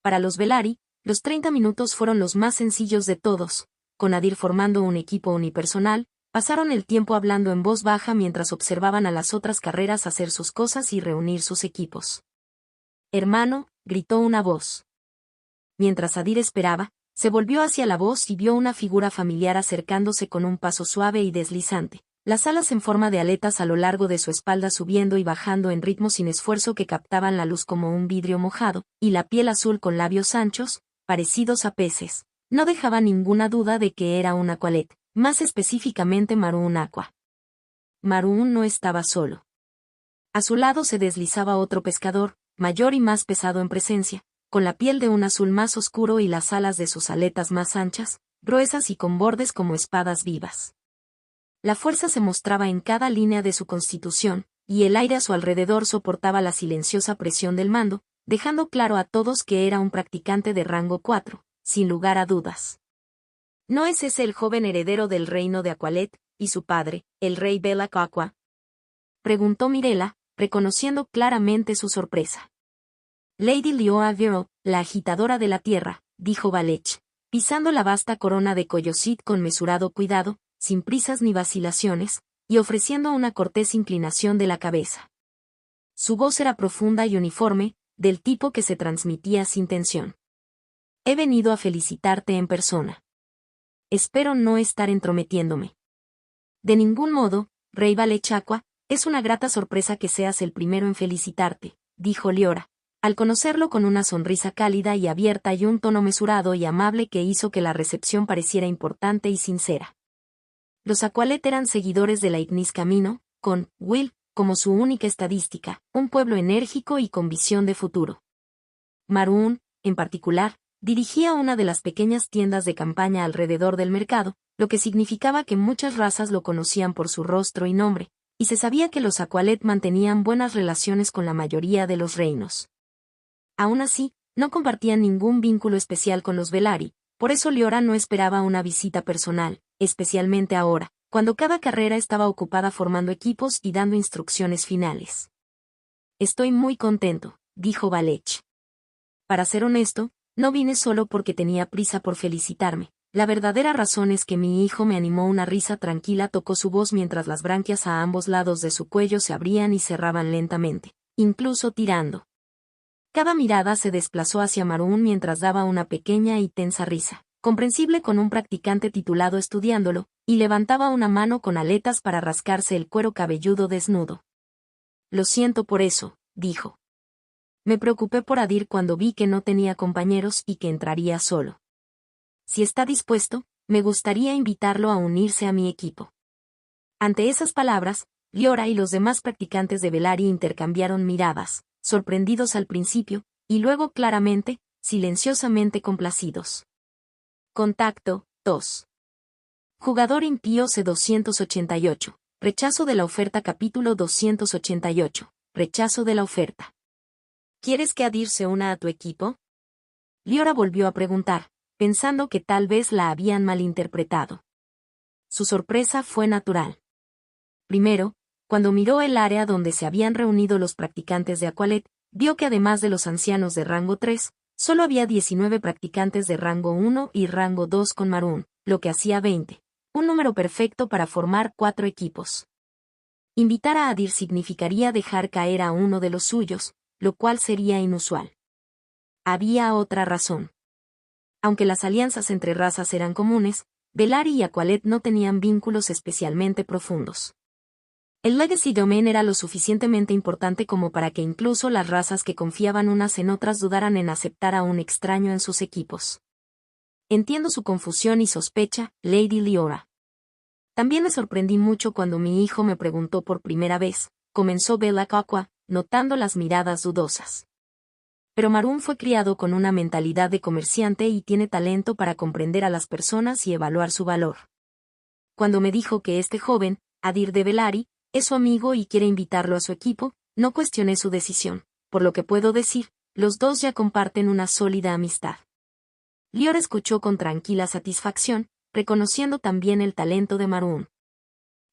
S1: Para los Velari, los 30 minutos fueron los más sencillos de todos. Con Adir formando un equipo unipersonal, pasaron el tiempo hablando en voz baja mientras observaban a las otras carreras hacer sus cosas y reunir sus equipos. «Hermano», gritó una voz. Mientras Adir esperaba, se volvió hacia la voz y vio una figura familiar acercándose con un paso suave y deslizante, las alas en forma de aletas a lo largo de su espalda subiendo y bajando en ritmo sin esfuerzo que captaban la luz como un vidrio mojado, y la piel azul con labios anchos, parecidos a peces. No dejaba ninguna duda de que era un Aqualet, más específicamente Maroon Aqua. Maroon no estaba solo. A su lado se deslizaba otro pescador, mayor y más pesado en presencia, con la piel de un azul más oscuro y las alas de sus aletas más anchas, gruesas y con bordes como espadas vivas. La fuerza se mostraba en cada línea de su constitución, y el aire a su alrededor soportaba la silenciosa presión del mando, dejando claro a todos que era un practicante de rango 4, sin lugar a dudas. ¿No es ese el joven heredero del reino de Aqualet, y su padre, el rey Belak Aqua? Preguntó Mirella, reconociendo claramente su sorpresa. Lady Lioa Girl, la agitadora de la tierra, dijo Valech, pisando la vasta corona de Coyosit con mesurado cuidado, sin prisas ni vacilaciones, y ofreciendo una cortés inclinación de la cabeza. Su voz era profunda y uniforme, del tipo que se transmitía sin tensión. He venido a felicitarte en persona. Espero no estar entrometiéndome. De ningún modo, Rey Valechaqua, es una grata sorpresa que seas el primero en felicitarte, dijo Liora, al conocerlo con una sonrisa cálida y abierta y un tono mesurado y amable que hizo que la recepción pareciera importante y sincera. Los Aqualet eran seguidores de la Ignis Camino, con Will como su única estadística, un pueblo enérgico y con visión de futuro. Maroon, en particular, dirigía una de las pequeñas tiendas de campaña alrededor del mercado, lo que significaba que muchas razas lo conocían por su rostro y nombre, y se sabía que los Aqualet mantenían buenas relaciones con la mayoría de los reinos. Aún así, no compartían ningún vínculo especial con los Velarri, por eso Liora no esperaba una visita personal, especialmente ahora, cuando cada carrera estaba ocupada formando equipos y dando instrucciones finales. Estoy muy contento, dijo Valech. Para ser honesto, no vine solo porque tenía prisa por felicitarme. La verdadera razón es que mi hijo me animó. Una risa tranquila tocó su voz mientras las branquias a ambos lados de su cuello se abrían y cerraban lentamente, incluso tirando. Cada mirada se desplazó hacia Maroon mientras daba una pequeña y tensa risa, comprensible con un practicante titulado estudiándolo, y levantaba una mano con aletas para rascarse el cuero cabelludo desnudo. Lo siento por eso, dijo. Me preocupé por Adir cuando vi que no tenía compañeros y que entraría solo. Si está dispuesto, me gustaría invitarlo a unirse a mi equipo. Ante esas palabras, Liora y los demás practicantes de Velarri intercambiaron miradas, sorprendidos al principio, y luego claramente, silenciosamente complacidos. Contacto, 2. Jugador impío C288. Rechazo de la oferta. Capítulo 288. Rechazo de la oferta. ¿Quieres que Adir se una a tu equipo? Liora volvió a preguntar, pensando que tal vez la habían malinterpretado. Su sorpresa fue natural. Primero, cuando miró el área donde se habían reunido los practicantes de Aqualet, vio que además de los ancianos de rango 3, solo había 19 practicantes de rango 1 y rango 2 con Maroon, lo que hacía 20, un número perfecto para formar 4 equipos. Invitar a Adir significaría dejar caer a uno de los suyos, lo cual sería inusual. Había otra razón. Aunque las alianzas entre razas eran comunes, Velarri y Aqualet no tenían vínculos especialmente profundos. El Legacy Domain era lo suficientemente importante como para que incluso las razas que confiaban unas en otras dudaran en aceptar a un extraño en sus equipos. Entiendo su confusión y sospecha, Lady Liora. También me sorprendí mucho cuando mi hijo me preguntó por primera vez, comenzó Valechaqua, notando las miradas dudosas. Pero Maroon fue criado con una mentalidad de comerciante y tiene talento para comprender a las personas y evaluar su valor. Cuando me dijo que este joven, Adir de Velarri, es su amigo y quiere invitarlo a su equipo, no cuestioné su decisión, por lo que puedo decir, los dos ya comparten una sólida amistad. Liora escuchó con tranquila satisfacción, reconociendo también el talento de Maroon.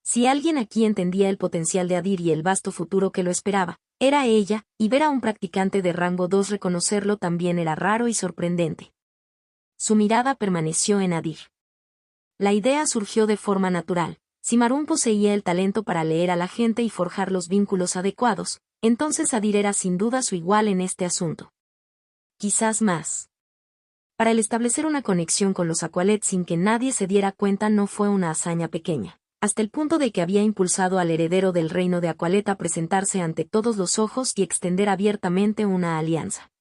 S1: Si alguien aquí entendía el potencial de Adir y el vasto futuro que lo esperaba, era ella, y ver a un practicante de rango 2 reconocerlo también era raro y sorprendente. Su mirada permaneció en Adir. La idea surgió de forma natural. Si Maroon poseía el talento para leer a la gente y forjar los vínculos adecuados, entonces Adir era sin duda su igual en este asunto. Quizás más. Para el establecer una conexión con los Aqualet sin que nadie se diera cuenta no fue una hazaña pequeña, hasta el punto de que había impulsado al heredero del reino de Aqualet a presentarse ante todos los ojos y extender abiertamente una alianza.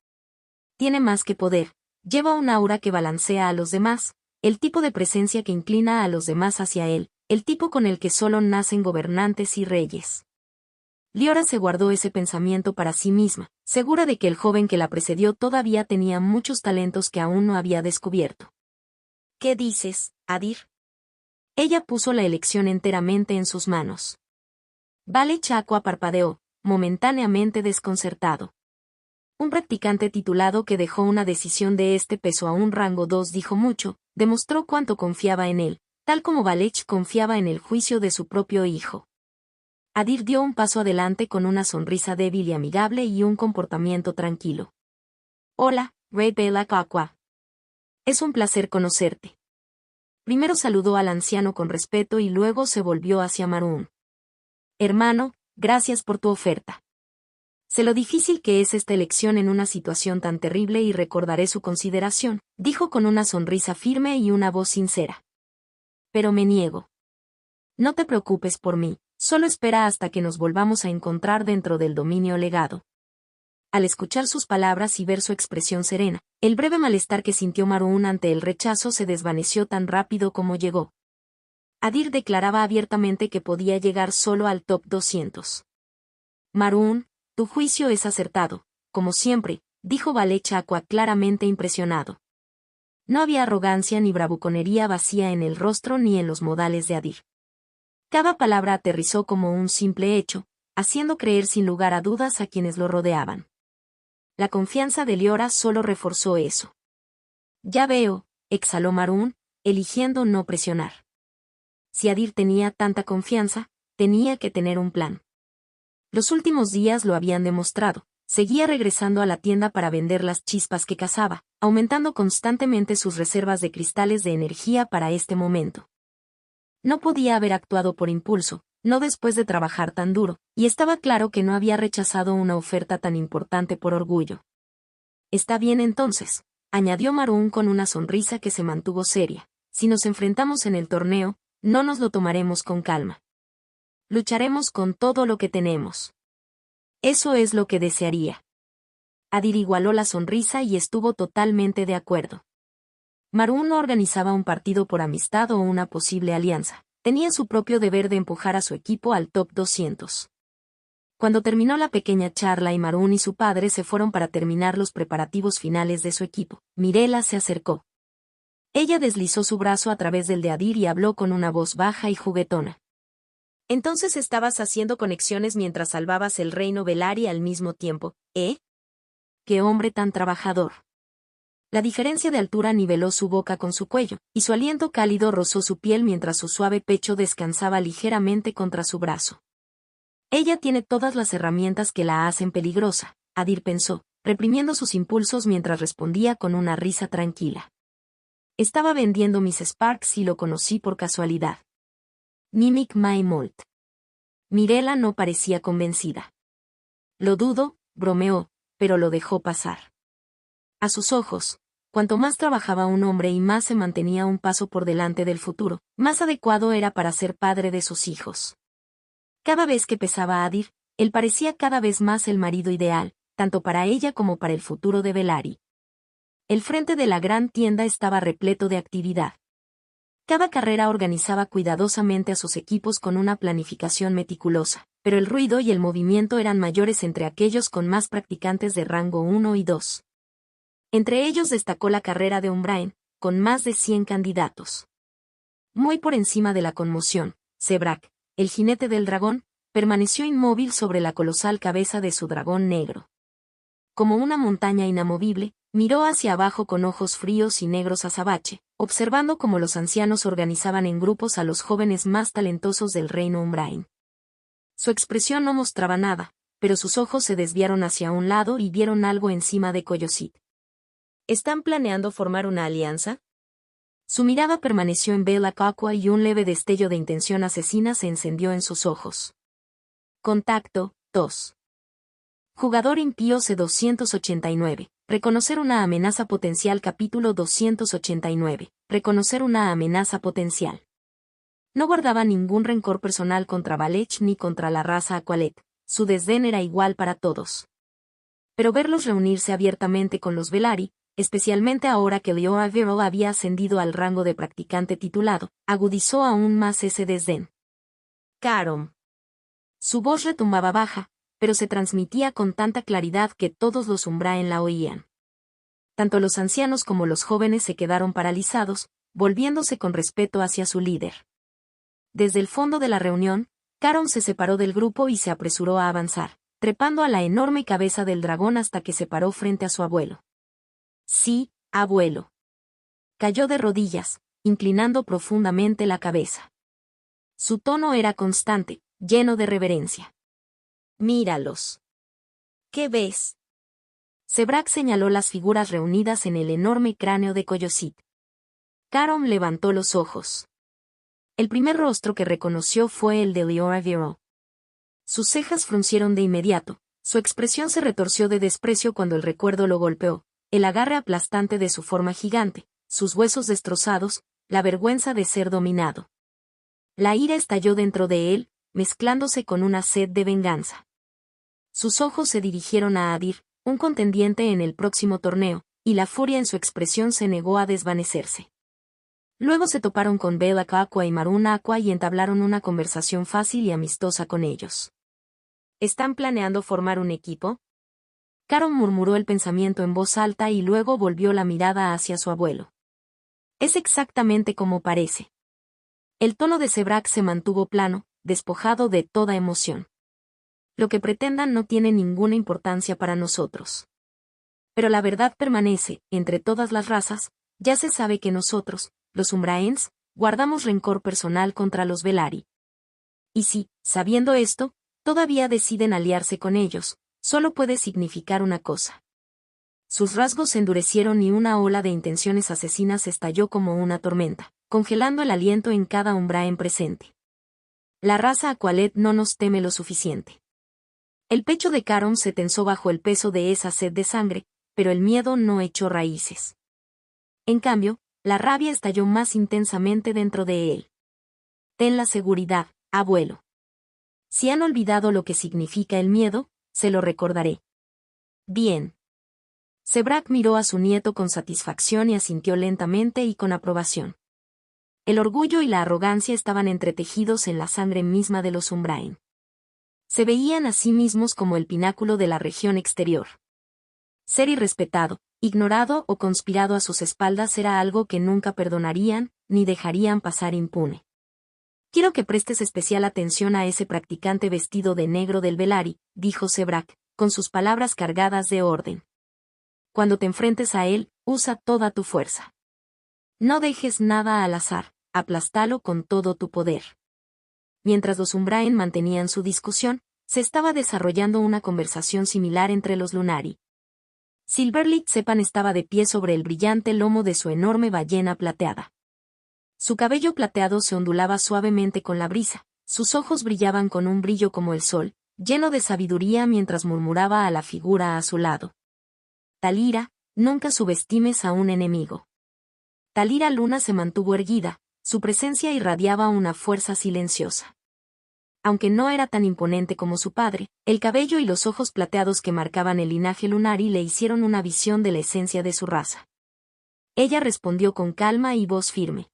S1: Tiene más que poder, lleva un aura que balancea a los demás, el tipo de presencia que inclina a los demás hacia él, el tipo con el que solo nacen gobernantes y reyes. Liora se guardó ese pensamiento para sí misma, segura de que el joven que la precedió todavía tenía muchos talentos que aún no había descubierto. ¿Qué dices, Adir? Ella puso la elección enteramente en sus manos. Valechaqua parpadeó, momentáneamente desconcertado. Un practicante titulado que dejó una decisión de este peso a un rango 2 dijo mucho, demostró cuánto confiaba en él, tal como Valech confiaba en el juicio de su propio hijo. Adir dio un paso adelante con una sonrisa débil y amigable y un comportamiento tranquilo. Hola, Rey Valechaqua. Es un placer conocerte. Primero saludó al anciano con respeto y luego se volvió hacia Maroon. Hermano, gracias por tu oferta. Sé lo difícil que es esta elección en una situación tan terrible y recordaré su consideración, dijo con una sonrisa firme y una voz sincera. Pero me niego. No te preocupes por mí, solo espera hasta que nos volvamos a encontrar dentro del dominio legado. Al escuchar sus palabras y ver su expresión serena, el breve malestar que sintió Maroon ante el rechazo se desvaneció tan rápido como llegó. Adir declaraba abiertamente que podía llegar solo al top 200. Maroon, tu juicio es acertado, como siempre, dijo Balechacua claramente impresionado. No había arrogancia ni bravuconería vacía en el rostro ni en los modales de Adir. Cada palabra aterrizó como un simple hecho, haciendo creer sin lugar a dudas a quienes lo rodeaban. La confianza de Liora solo reforzó eso. Ya veo, exhaló Maroon, eligiendo no presionar. Si Adir tenía tanta confianza, tenía que tener un plan. Los últimos días lo habían demostrado. Seguía regresando a la tienda para vender las chispas que cazaba, aumentando constantemente sus reservas de cristales de energía para este momento. No podía haber actuado por impulso, no después de trabajar tan duro, y estaba claro que no había rechazado una oferta tan importante por orgullo. Está bien entonces, añadió Maroon con una sonrisa que se mantuvo seria. Si nos enfrentamos en el torneo, no nos lo tomaremos con calma. Lucharemos con todo lo que tenemos. Eso es lo que desearía. Adir igualó la sonrisa y estuvo totalmente de acuerdo. Maroon no organizaba un partido por amistad o una posible alianza. Tenía su propio deber de empujar a su equipo al top 200. Cuando terminó la pequeña charla y Maroon y su padre se fueron para terminar los preparativos finales de su equipo, Mirela se acercó. Ella deslizó su brazo a través del de Adir y habló con una voz baja y juguetona. Entonces estabas haciendo conexiones mientras salvabas el reino Velaryon al mismo tiempo, ¿eh? ¡Qué hombre tan trabajador! La diferencia de altura niveló su boca con su cuello, y su aliento cálido rozó su piel mientras su suave pecho descansaba ligeramente contra su brazo. Ella tiene todas las herramientas que la hacen peligrosa, Adir pensó, reprimiendo sus impulsos mientras respondía con una risa tranquila. Estaba vendiendo mis Sparks y lo conocí por casualidad. Mimic My Molt. Mirela no parecía convencida. Lo dudo, bromeó, pero lo dejó pasar. A sus ojos, cuanto más trabajaba un hombre y más se mantenía un paso por delante del futuro, más adecuado era para ser padre de sus hijos. Cada vez que pesaba a Adir, él parecía cada vez más el marido ideal, tanto para ella como para el futuro de Velaryon. El frente de la gran tienda estaba repleto de actividad. Cada carrera organizaba cuidadosamente a sus equipos con una planificación meticulosa, pero el ruido y el movimiento eran mayores entre aquellos con más practicantes de rango 1 y 2. Entre ellos destacó la carrera de Umbrain, con más de 100 candidatos. Muy por encima de la conmoción, Sebrak, el jinete del dragón, permaneció inmóvil sobre la colosal cabeza de su dragón negro. Como una montaña inamovible, miró hacia abajo con ojos fríos y negros azabache, observando cómo los ancianos organizaban en grupos a los jóvenes más talentosos del reino Umbrain. Su expresión no mostraba nada, pero sus ojos se desviaron hacia un lado y vieron algo encima de Coyosit. ¿Están planeando formar una alianza? Su mirada permaneció en Bella Cacua y un leve destello de intención asesina se encendió en sus ojos. Contacto 2. Jugador impío C289. Reconocer una amenaza potencial. Capítulo 289. Reconocer una amenaza potencial. No guardaba ningún rencor personal contra Valech ni contra la raza Aqualet. Su desdén era igual para todos. Pero verlos reunirse abiertamente con los Velaryon, especialmente ahora que Leora Vero había ascendido al rango de practicante titulado, agudizó aún más ese desdén. Carom. Su voz retumbaba baja, pero se transmitía con tanta claridad que todos los Umbrain la oían. Tanto los ancianos como los jóvenes se quedaron paralizados, volviéndose con respeto hacia su líder. Desde el fondo de la reunión, Carom se separó del grupo y se apresuró a avanzar, trepando a la enorme cabeza del dragón hasta que se paró frente a su abuelo. Sí, abuelo. Cayó de rodillas, inclinando profundamente la cabeza. Su tono era constante, lleno de reverencia. Míralos. ¿Qué ves? Sebrak señaló las figuras reunidas en el enorme cráneo de Coyosit. Carom levantó los ojos. El primer rostro que reconoció fue el de Leora Vero. Sus cejas fruncieron de inmediato, Su expresión se retorció de desprecio cuando el recuerdo lo golpeó, el agarre aplastante de su forma gigante, sus huesos destrozados, la vergüenza de ser dominado. La ira estalló dentro de él, mezclándose con una sed de venganza. Sus ojos se dirigieron a Adir, un contendiente en el próximo torneo, y la furia en su expresión se negó a desvanecerse. Luego se toparon con Belak Aqua y Marun Aqua y entablaron una conversación fácil y amistosa con ellos. ¿Están planeando formar un equipo? Caron murmuró el pensamiento en voz alta y luego volvió la mirada hacia su abuelo. Es exactamente como parece. El tono de Sebrak se mantuvo plano, despojado de toda emoción. Lo que pretendan no tiene ninguna importancia para nosotros. Pero la verdad permanece, entre todas las razas, ya se sabe que nosotros, los Umbraens, guardamos rencor personal contra los Velari. Y si, sabiendo esto, todavía deciden aliarse con ellos, solo puede significar una cosa. Sus rasgos se endurecieron y una ola de intenciones asesinas estalló como una tormenta, congelando el aliento en cada Umbraen presente. La raza Aqualet no nos teme lo suficiente. El pecho de Caron se tensó bajo el peso de esa sed de sangre, pero el miedo no echó raíces. En cambio, la rabia estalló más intensamente dentro de él. Ten la seguridad, abuelo. Si han olvidado lo que significa el miedo, se lo recordaré. Bien. Sebrak miró a su nieto con satisfacción y asintió lentamente y con aprobación. El orgullo y la arrogancia estaban entretejidos en la sangre misma de los Umbraen. Se veían a sí mismos como el pináculo de la región exterior. Ser irrespetado, ignorado o conspirado a sus espaldas era algo que nunca perdonarían, ni dejarían pasar impune. Quiero que prestes especial atención a ese practicante vestido de negro del Velari, dijo Sebrak, con sus palabras cargadas de orden. Cuando te enfrentes a él, usa toda tu fuerza. No dejes nada al azar, aplástalo con todo tu poder. Mientras los Umbraen mantenían su discusión, se estaba desarrollando una conversación similar entre los Lunari. Silverlit Sepan estaba de pie sobre el brillante lomo de su enorme ballena plateada. Su cabello plateado se ondulaba suavemente con la brisa, sus ojos brillaban con un brillo como el sol, lleno de sabiduría mientras murmuraba a la figura a su lado. Talira, nunca subestimes a un enemigo. Talira Luna se mantuvo erguida, su presencia irradiaba una fuerza silenciosa. Aunque no era tan imponente como su padre, el cabello y los ojos plateados que marcaban el linaje Lunari le hicieron una visión de la esencia de su raza. Ella respondió con calma y voz firme.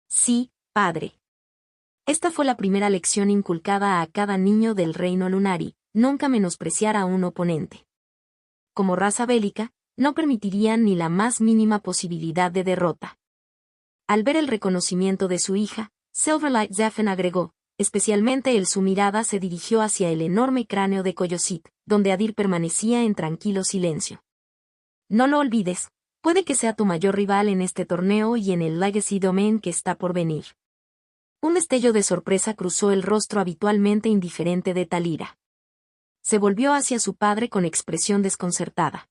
S1: Sí, padre. Esta fue la primera lección inculcada a cada niño del reino Lunari, nunca menospreciar a un oponente. Como raza bélica, no permitirían ni la más mínima posibilidad de derrota. Al ver el reconocimiento de su hija, Silverlight Zephyr agregó, especialmente su mirada se dirigió hacia el enorme cráneo de Coyosit, donde Adir permanecía en tranquilo silencio. No lo olvides, puede que sea tu mayor rival en este torneo y en el Legacy Domain que está por venir. Un destello de sorpresa cruzó el rostro habitualmente indiferente de Talira. Se volvió hacia su padre con expresión desconcertada.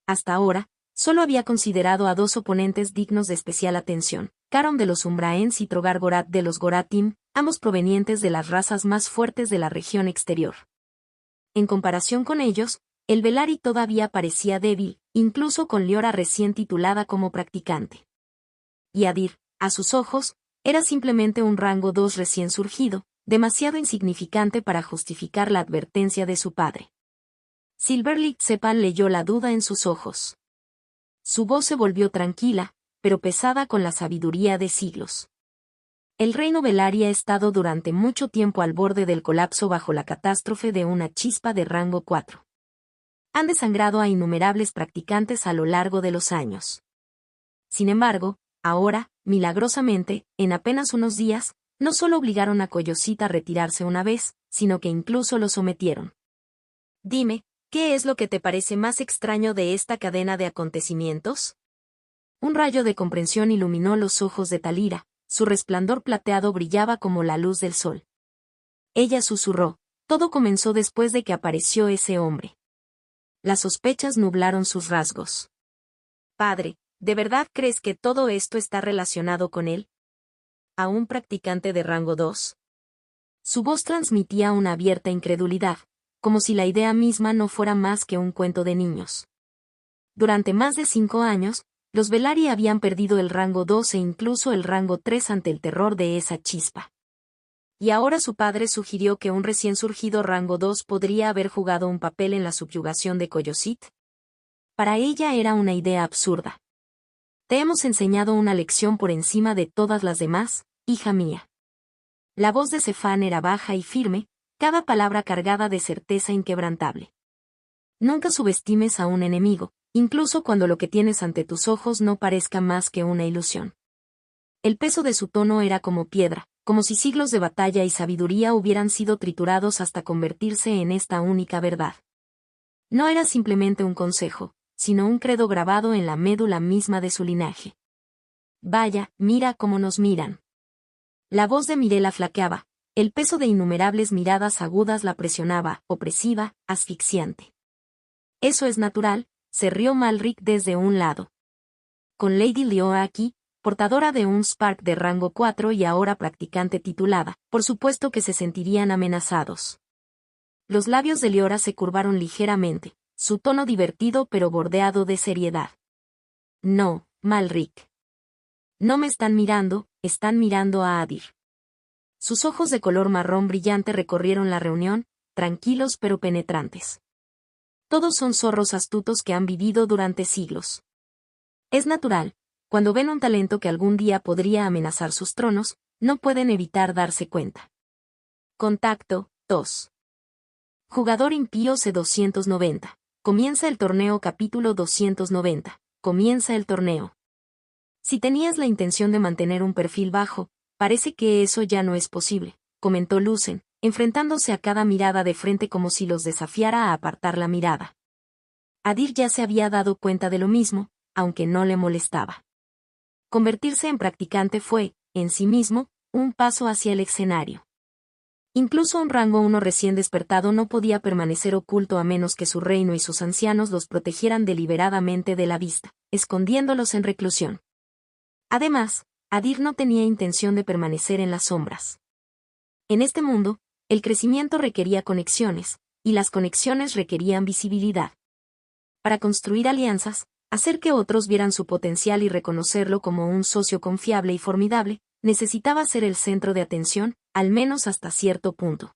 S1: Hasta ahora, solo había considerado a dos oponentes dignos de especial atención, Caron de los Umbraens y Trogar Gorat de los Goratim, ambos provenientes de las razas más fuertes de la región exterior. En comparación con ellos, el Velari todavía parecía débil, incluso con Liora recién titulada como practicante. Y Adir, a sus ojos, era simplemente un rango 2 recién surgido, demasiado insignificante para justificar la advertencia de su padre. Silverlit Sepan leyó la duda en sus ojos. Su voz se volvió tranquila, pero pesada con la sabiduría de siglos. El reino Velari ha estado durante mucho tiempo al borde del colapso bajo la catástrofe de una chispa de rango 4. Han desangrado a innumerables practicantes a lo largo de los años. Sin embargo, ahora, milagrosamente, en apenas unos días, no solo obligaron a Coyosit a retirarse una vez, sino que incluso lo sometieron. Dime, ¿qué es lo que te parece más extraño de esta cadena de acontecimientos? Un rayo de comprensión iluminó los ojos de Talira, su resplandor plateado brillaba como la luz del sol. Ella susurró, todo comenzó después de que apareció ese hombre. Las sospechas nublaron sus rasgos. Padre, ¿de verdad crees que todo esto está relacionado con él? ¿A un practicante de rango 2? Su voz transmitía una abierta incredulidad, como si la idea misma no fuera más que un cuento de niños. Durante más de 5 años, los Velaryon habían perdido el rango 2 e incluso el rango 3 ante el terror de esa chispa. Y ahora su padre sugirió que un recién surgido rango 2 podría haber jugado un papel en la subyugación de Coyosit. Para ella era una idea absurda. Te hemos enseñado una lección por encima de todas las demás, hija mía. La voz de Cefán era baja y firme, cada palabra cargada de certeza inquebrantable. Nunca subestimes a un enemigo, incluso cuando lo que tienes ante tus ojos no parezca más que una ilusión. El peso de su tono era como piedra, como si siglos de batalla y sabiduría hubieran sido triturados hasta convertirse en esta única verdad. No era simplemente un consejo, sino un credo grabado en la médula misma de su linaje. Vaya, mira cómo nos miran. La voz de Mirella flaqueaba, el peso de innumerables miradas agudas la presionaba, opresiva, asfixiante. Eso es natural, se rió Malric desde un lado. Con Lady Leora aquí, portadora de un Spark de rango 4 y ahora practicante titulada, por supuesto que se sentirían amenazados. Los labios de Leora se curvaron ligeramente, su tono divertido pero bordeado de seriedad. No, Malric. No me están mirando, están mirando a Adir. Sus ojos de color marrón brillante recorrieron la reunión, tranquilos pero penetrantes. Todos son zorros astutos que han vivido durante siglos. Es natural, cuando ven un talento que algún día podría amenazar sus tronos, no pueden evitar darse cuenta. Contacto, 2. Jugador impío C290. Comienza el torneo capítulo 290. Comienza el torneo. Si tenías la intención de mantener un perfil bajo, parece que eso ya no es posible, comentó Lucen, enfrentándose a cada mirada de frente como si los desafiara a apartar la mirada. Adir ya se había dado cuenta de lo mismo, aunque no le molestaba. Convertirse en practicante fue, en sí mismo, un paso hacia el escenario. Incluso un rango 1 recién despertado no podía permanecer oculto a menos que su reino y sus ancianos los protegieran deliberadamente de la vista, escondiéndolos en reclusión. Además, Adir no tenía intención de permanecer en las sombras. En este mundo, el crecimiento requería conexiones, y las conexiones requerían visibilidad. Para construir alianzas, hacer que otros vieran su potencial y reconocerlo como un socio confiable y formidable, necesitaba ser el centro de atención, al menos hasta cierto punto.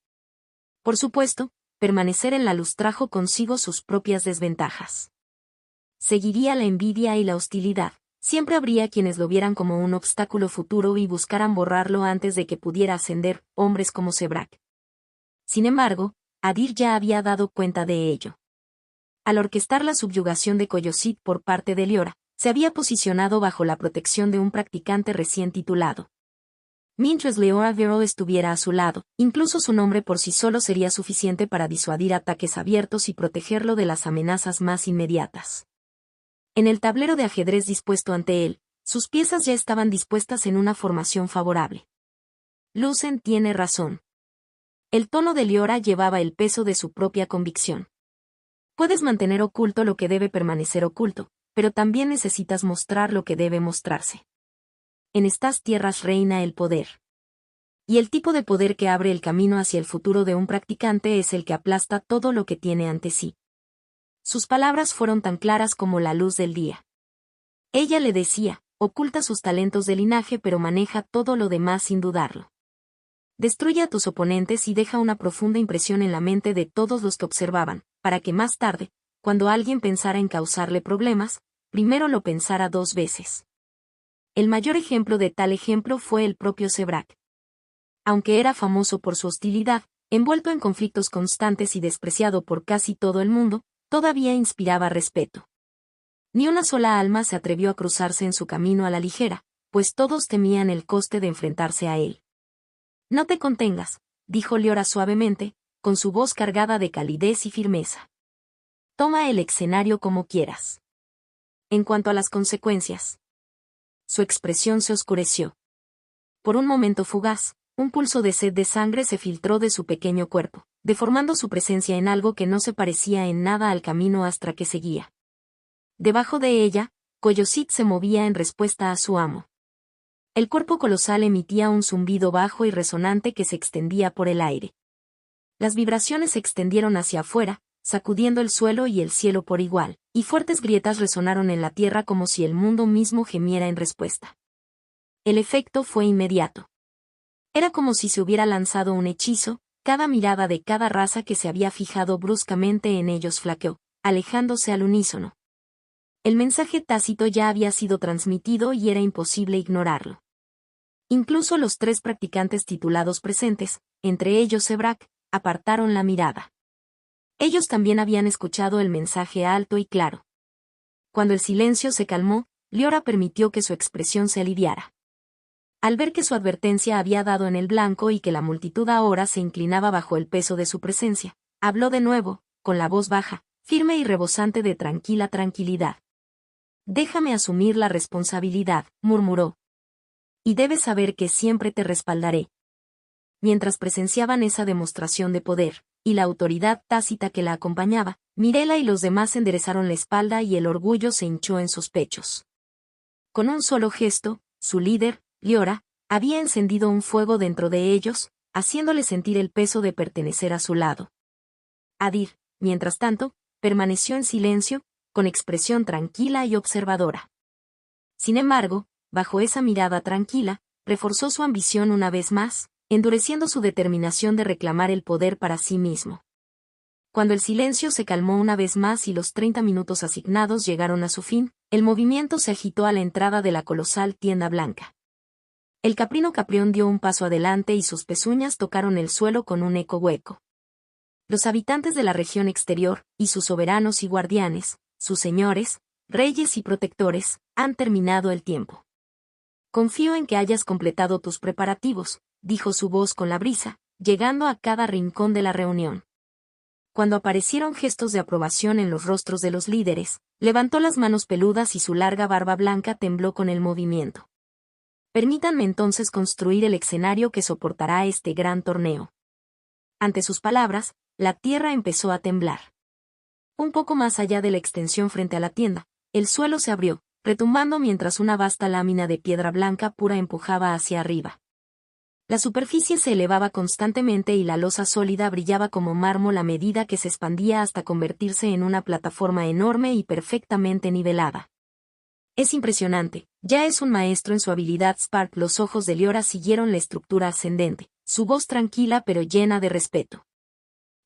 S1: Por supuesto, permanecer en la luz trajo consigo sus propias desventajas. Seguiría la envidia y la hostilidad. Siempre habría quienes lo vieran como un obstáculo futuro y buscaran borrarlo antes de que pudiera ascender, hombres como Sebrak. Sin embargo, Adir ya había dado cuenta de ello. Al orquestar la subyugación de Coyosit por parte de Leora, se había posicionado bajo la protección de un practicante recién titulado. Mientras Leora Vero estuviera a su lado, incluso su nombre por sí solo sería suficiente para disuadir ataques abiertos y protegerlo de las amenazas más inmediatas. En el tablero de ajedrez dispuesto ante él, sus piezas ya estaban dispuestas en una formación favorable. Lucen tiene razón. El tono de Leora llevaba el peso de su propia convicción. Puedes mantener oculto lo que debe permanecer oculto, pero también necesitas mostrar lo que debe mostrarse. En estas tierras reina el poder. Y el tipo de poder que abre el camino hacia el futuro de un practicante es el que aplasta todo lo que tiene ante sí. Sus palabras fueron tan claras como la luz del día. Ella le decía, oculta sus talentos de linaje pero maneja todo lo demás sin dudarlo. Destruye a tus oponentes y deja una profunda impresión en la mente de todos los que observaban, para que más tarde, cuando alguien pensara en causarle problemas, primero lo pensara 2 veces. El mayor ejemplo de tal ejemplo fue el propio Sebrak. Aunque era famoso por su hostilidad, envuelto en conflictos constantes y despreciado por casi todo el mundo, todavía inspiraba respeto. Ni una sola alma se atrevió a cruzarse en su camino a la ligera, pues todos temían el coste de enfrentarse a él. No te contengas, dijo Leora suavemente, con su voz cargada de calidez y firmeza. Toma el escenario como quieras. En cuanto a las consecuencias. Su expresión se oscureció. Por un momento fugaz, un pulso de sed de sangre se filtró de su pequeño cuerpo, deformando su presencia en algo que no se parecía en nada al camino Astra que seguía. Debajo de ella, Coyosit se movía en respuesta a su amo. El cuerpo colosal emitía un zumbido bajo y resonante que se extendía por el aire. Las vibraciones se extendieron hacia afuera, sacudiendo el suelo y el cielo por igual, y fuertes grietas resonaron en la tierra como si el mundo mismo gemiera en respuesta. El efecto fue inmediato. Era como si se hubiera lanzado un hechizo, cada mirada de cada raza que se había fijado bruscamente en ellos flaqueó, alejándose al unísono. El mensaje tácito ya había sido transmitido y era imposible ignorarlo. Incluso los 3 practicantes titulados presentes, entre ellos Sebrak, apartaron la mirada. Ellos también habían escuchado el mensaje alto y claro. Cuando el silencio se calmó, Liora permitió que su expresión se aliviara. Al ver que su advertencia había dado en el blanco y que la multitud ahora se inclinaba bajo el peso de su presencia, habló de nuevo, con la voz baja, firme y rebosante de tranquila tranquilidad. «Déjame asumir la responsabilidad», murmuró. «Y debes saber que siempre te respaldaré». Mientras presenciaban esa demostración de poder, y la autoridad tácita que la acompañaba, Mirela y los demás enderezaron la espalda y el orgullo se hinchó en sus pechos. Con un solo gesto, su líder, Liora, había encendido un fuego dentro de ellos, haciéndole sentir el peso de pertenecer a su lado. Adir, mientras tanto, permaneció en silencio, con expresión tranquila y observadora. Sin embargo, bajo esa mirada tranquila, reforzó su ambición una vez más, endureciendo su determinación de reclamar el poder para sí mismo. Cuando el silencio se calmó una vez más y los 30 minutos asignados llegaron a su fin, el movimiento se agitó a la entrada de la colosal tienda blanca. El caprino Caprión dio un paso adelante y sus pezuñas tocaron el suelo con un eco hueco. Los habitantes de la región exterior, y sus soberanos y guardianes, sus señores, reyes y protectores, han terminado el tiempo. Confío en que hayas completado tus preparativos, dijo su voz con la brisa, llegando a cada rincón de la reunión. Cuando aparecieron gestos de aprobación en los rostros de los líderes, levantó las manos peludas y su larga barba blanca tembló con el movimiento. Permítanme entonces construir el escenario que soportará este gran torneo. Ante sus palabras, la tierra empezó a temblar. Un poco más allá de la extensión frente a la tienda, el suelo se abrió, retumbando mientras una vasta lámina de piedra blanca pura empujaba hacia arriba. La superficie se elevaba constantemente y la losa sólida brillaba como mármol a medida que se expandía hasta convertirse en una plataforma enorme y perfectamente nivelada. Es impresionante, ya es un maestro en su habilidad Spark. Los ojos de Liora siguieron la estructura ascendente, su voz tranquila pero llena de respeto.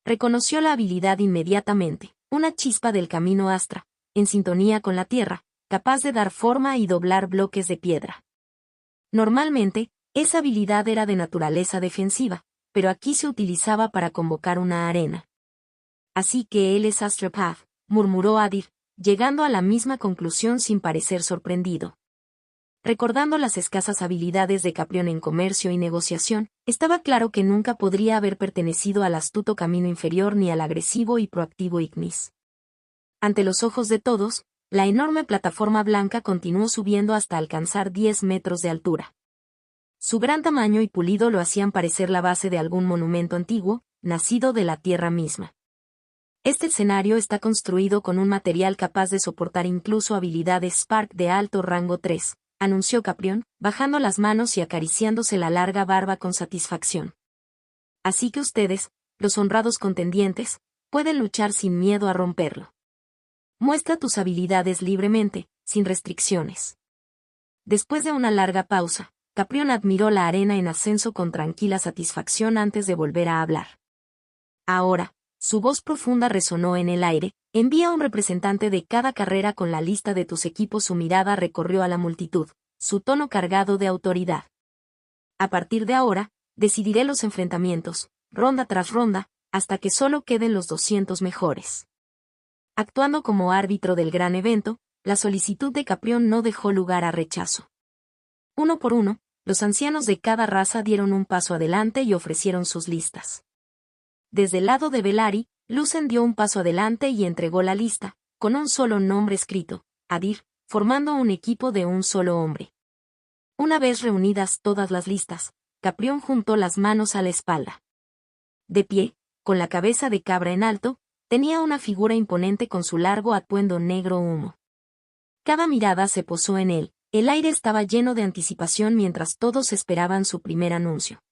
S1: Reconoció la habilidad inmediatamente, una chispa del camino Astra, en sintonía con la tierra, capaz de dar forma y doblar bloques de piedra. Normalmente, esa habilidad era de naturaleza defensiva, pero aquí se utilizaba para convocar una arena. Así que él es Astropath, murmuró Adir, llegando a la misma conclusión sin parecer sorprendido. Recordando las escasas habilidades de Caprión en comercio y negociación, estaba claro que nunca podría haber pertenecido al astuto camino inferior ni al agresivo y proactivo Ignis. Ante los ojos de todos, la enorme plataforma blanca continuó subiendo hasta alcanzar 10 metros de altura. Su gran tamaño y pulido lo hacían parecer la base de algún monumento antiguo, nacido de la tierra misma. Este escenario está construido con un material capaz de soportar incluso habilidades Spark de alto rango 3, anunció Caprión, bajando las manos y acariciándose la larga barba con satisfacción. Así que ustedes, los honrados contendientes, pueden luchar sin miedo a romperlo. Muestra tus habilidades libremente, sin restricciones. Después de una larga pausa, Caprión admiró la arena en ascenso con tranquila satisfacción antes de volver a hablar. Ahora, su voz profunda resonó en el aire, envía un representante de cada carrera con la lista de tus equipos. Su mirada recorrió a la multitud, su tono cargado de autoridad. A partir de ahora, decidiré los enfrentamientos, ronda tras ronda, hasta que solo queden los 200 mejores. Actuando como árbitro del gran evento, la solicitud de Caprión no dejó lugar a rechazo. Uno por uno, los ancianos de cada raza dieron un paso adelante y ofrecieron sus listas. Desde el lado de Belari, Lucen dio un paso adelante y entregó la lista, con un solo nombre escrito, Adir, formando un equipo de un solo hombre. Una vez reunidas todas las listas, Caprión juntó las manos a la espalda. De pie, con la cabeza de cabra en alto, tenía una figura imponente con su largo atuendo negro humo. Cada mirada se posó en él, el aire estaba lleno de anticipación mientras todos esperaban su primer anuncio.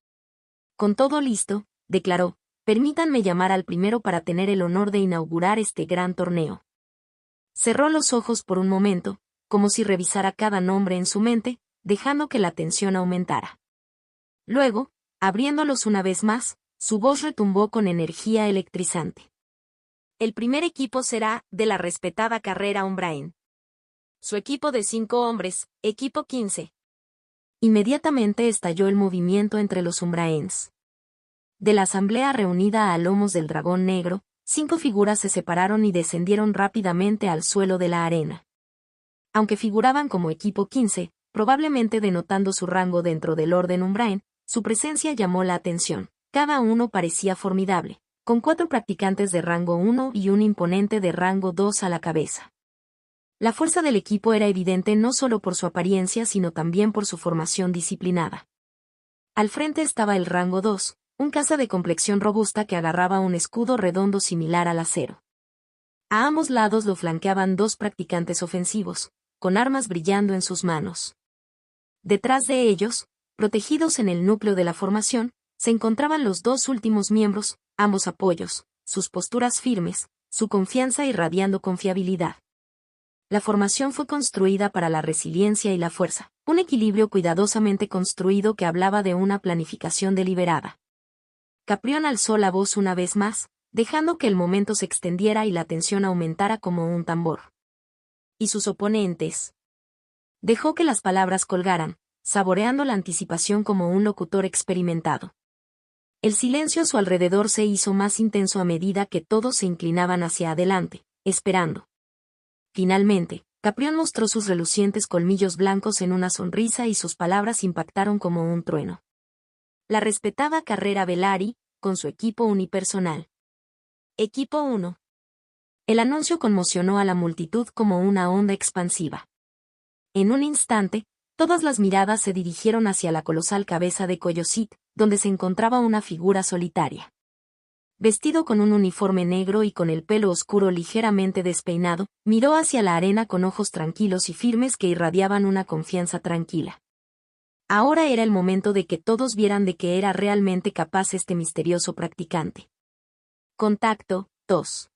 S1: Con todo listo, declaró, permítanme llamar al primero para tener el honor de inaugurar este gran torneo. Cerró los ojos por un momento, como si revisara cada nombre en su mente, dejando que la tensión aumentara. Luego, abriéndolos una vez más, su voz retumbó con energía electrizante. El primer equipo será de la respetada carrera Umbraen. Su equipo de 5 hombres, equipo 15. Inmediatamente estalló el movimiento entre los Umbraens. De la asamblea reunida a lomos del dragón negro, 5 figuras se separaron y descendieron rápidamente al suelo de la arena. Aunque figuraban como equipo 15, probablemente denotando su rango dentro del orden Umbraen, su presencia llamó la atención. Cada uno parecía formidable, con 4 practicantes de rango 1 y un imponente de rango 2 a la cabeza. La fuerza del equipo era evidente no solo por su apariencia sino también por su formación disciplinada. Al frente estaba el rango 2, un caza de complexión robusta que agarraba un escudo redondo similar al acero. A ambos lados lo flanqueaban 2 practicantes ofensivos, con armas brillando en sus manos. Detrás de ellos, protegidos en el núcleo de la formación, se encontraban los 2 últimos miembros, ambos apoyos, sus posturas firmes, su confianza irradiando confiabilidad. La formación fue construida para la resiliencia y la fuerza, un equilibrio cuidadosamente construido que hablaba de una planificación deliberada. Caprión alzó la voz una vez más, dejando que el momento se extendiera y la tensión aumentara como un tambor. ¿Y sus oponentes? Dejó que las palabras colgaran, saboreando la anticipación como un locutor experimentado. El silencio a su alrededor se hizo más intenso a medida que todos se inclinaban hacia adelante, esperando. Finalmente, Caprión mostró sus relucientes colmillos blancos en una sonrisa y sus palabras impactaron como un trueno. La respetada carrera Velari, con su equipo unipersonal. Equipo 1. El anuncio conmocionó a la multitud como una onda expansiva. En un instante, todas las miradas se dirigieron hacia la colosal cabeza de Coyosit, donde se encontraba una figura solitaria. Vestido con un uniforme negro y con el pelo oscuro ligeramente despeinado, miró hacia la arena con ojos tranquilos y firmes que irradiaban una confianza tranquila. Ahora era el momento de que todos vieran de qué era realmente capaz este misterioso practicante. Contacto 2.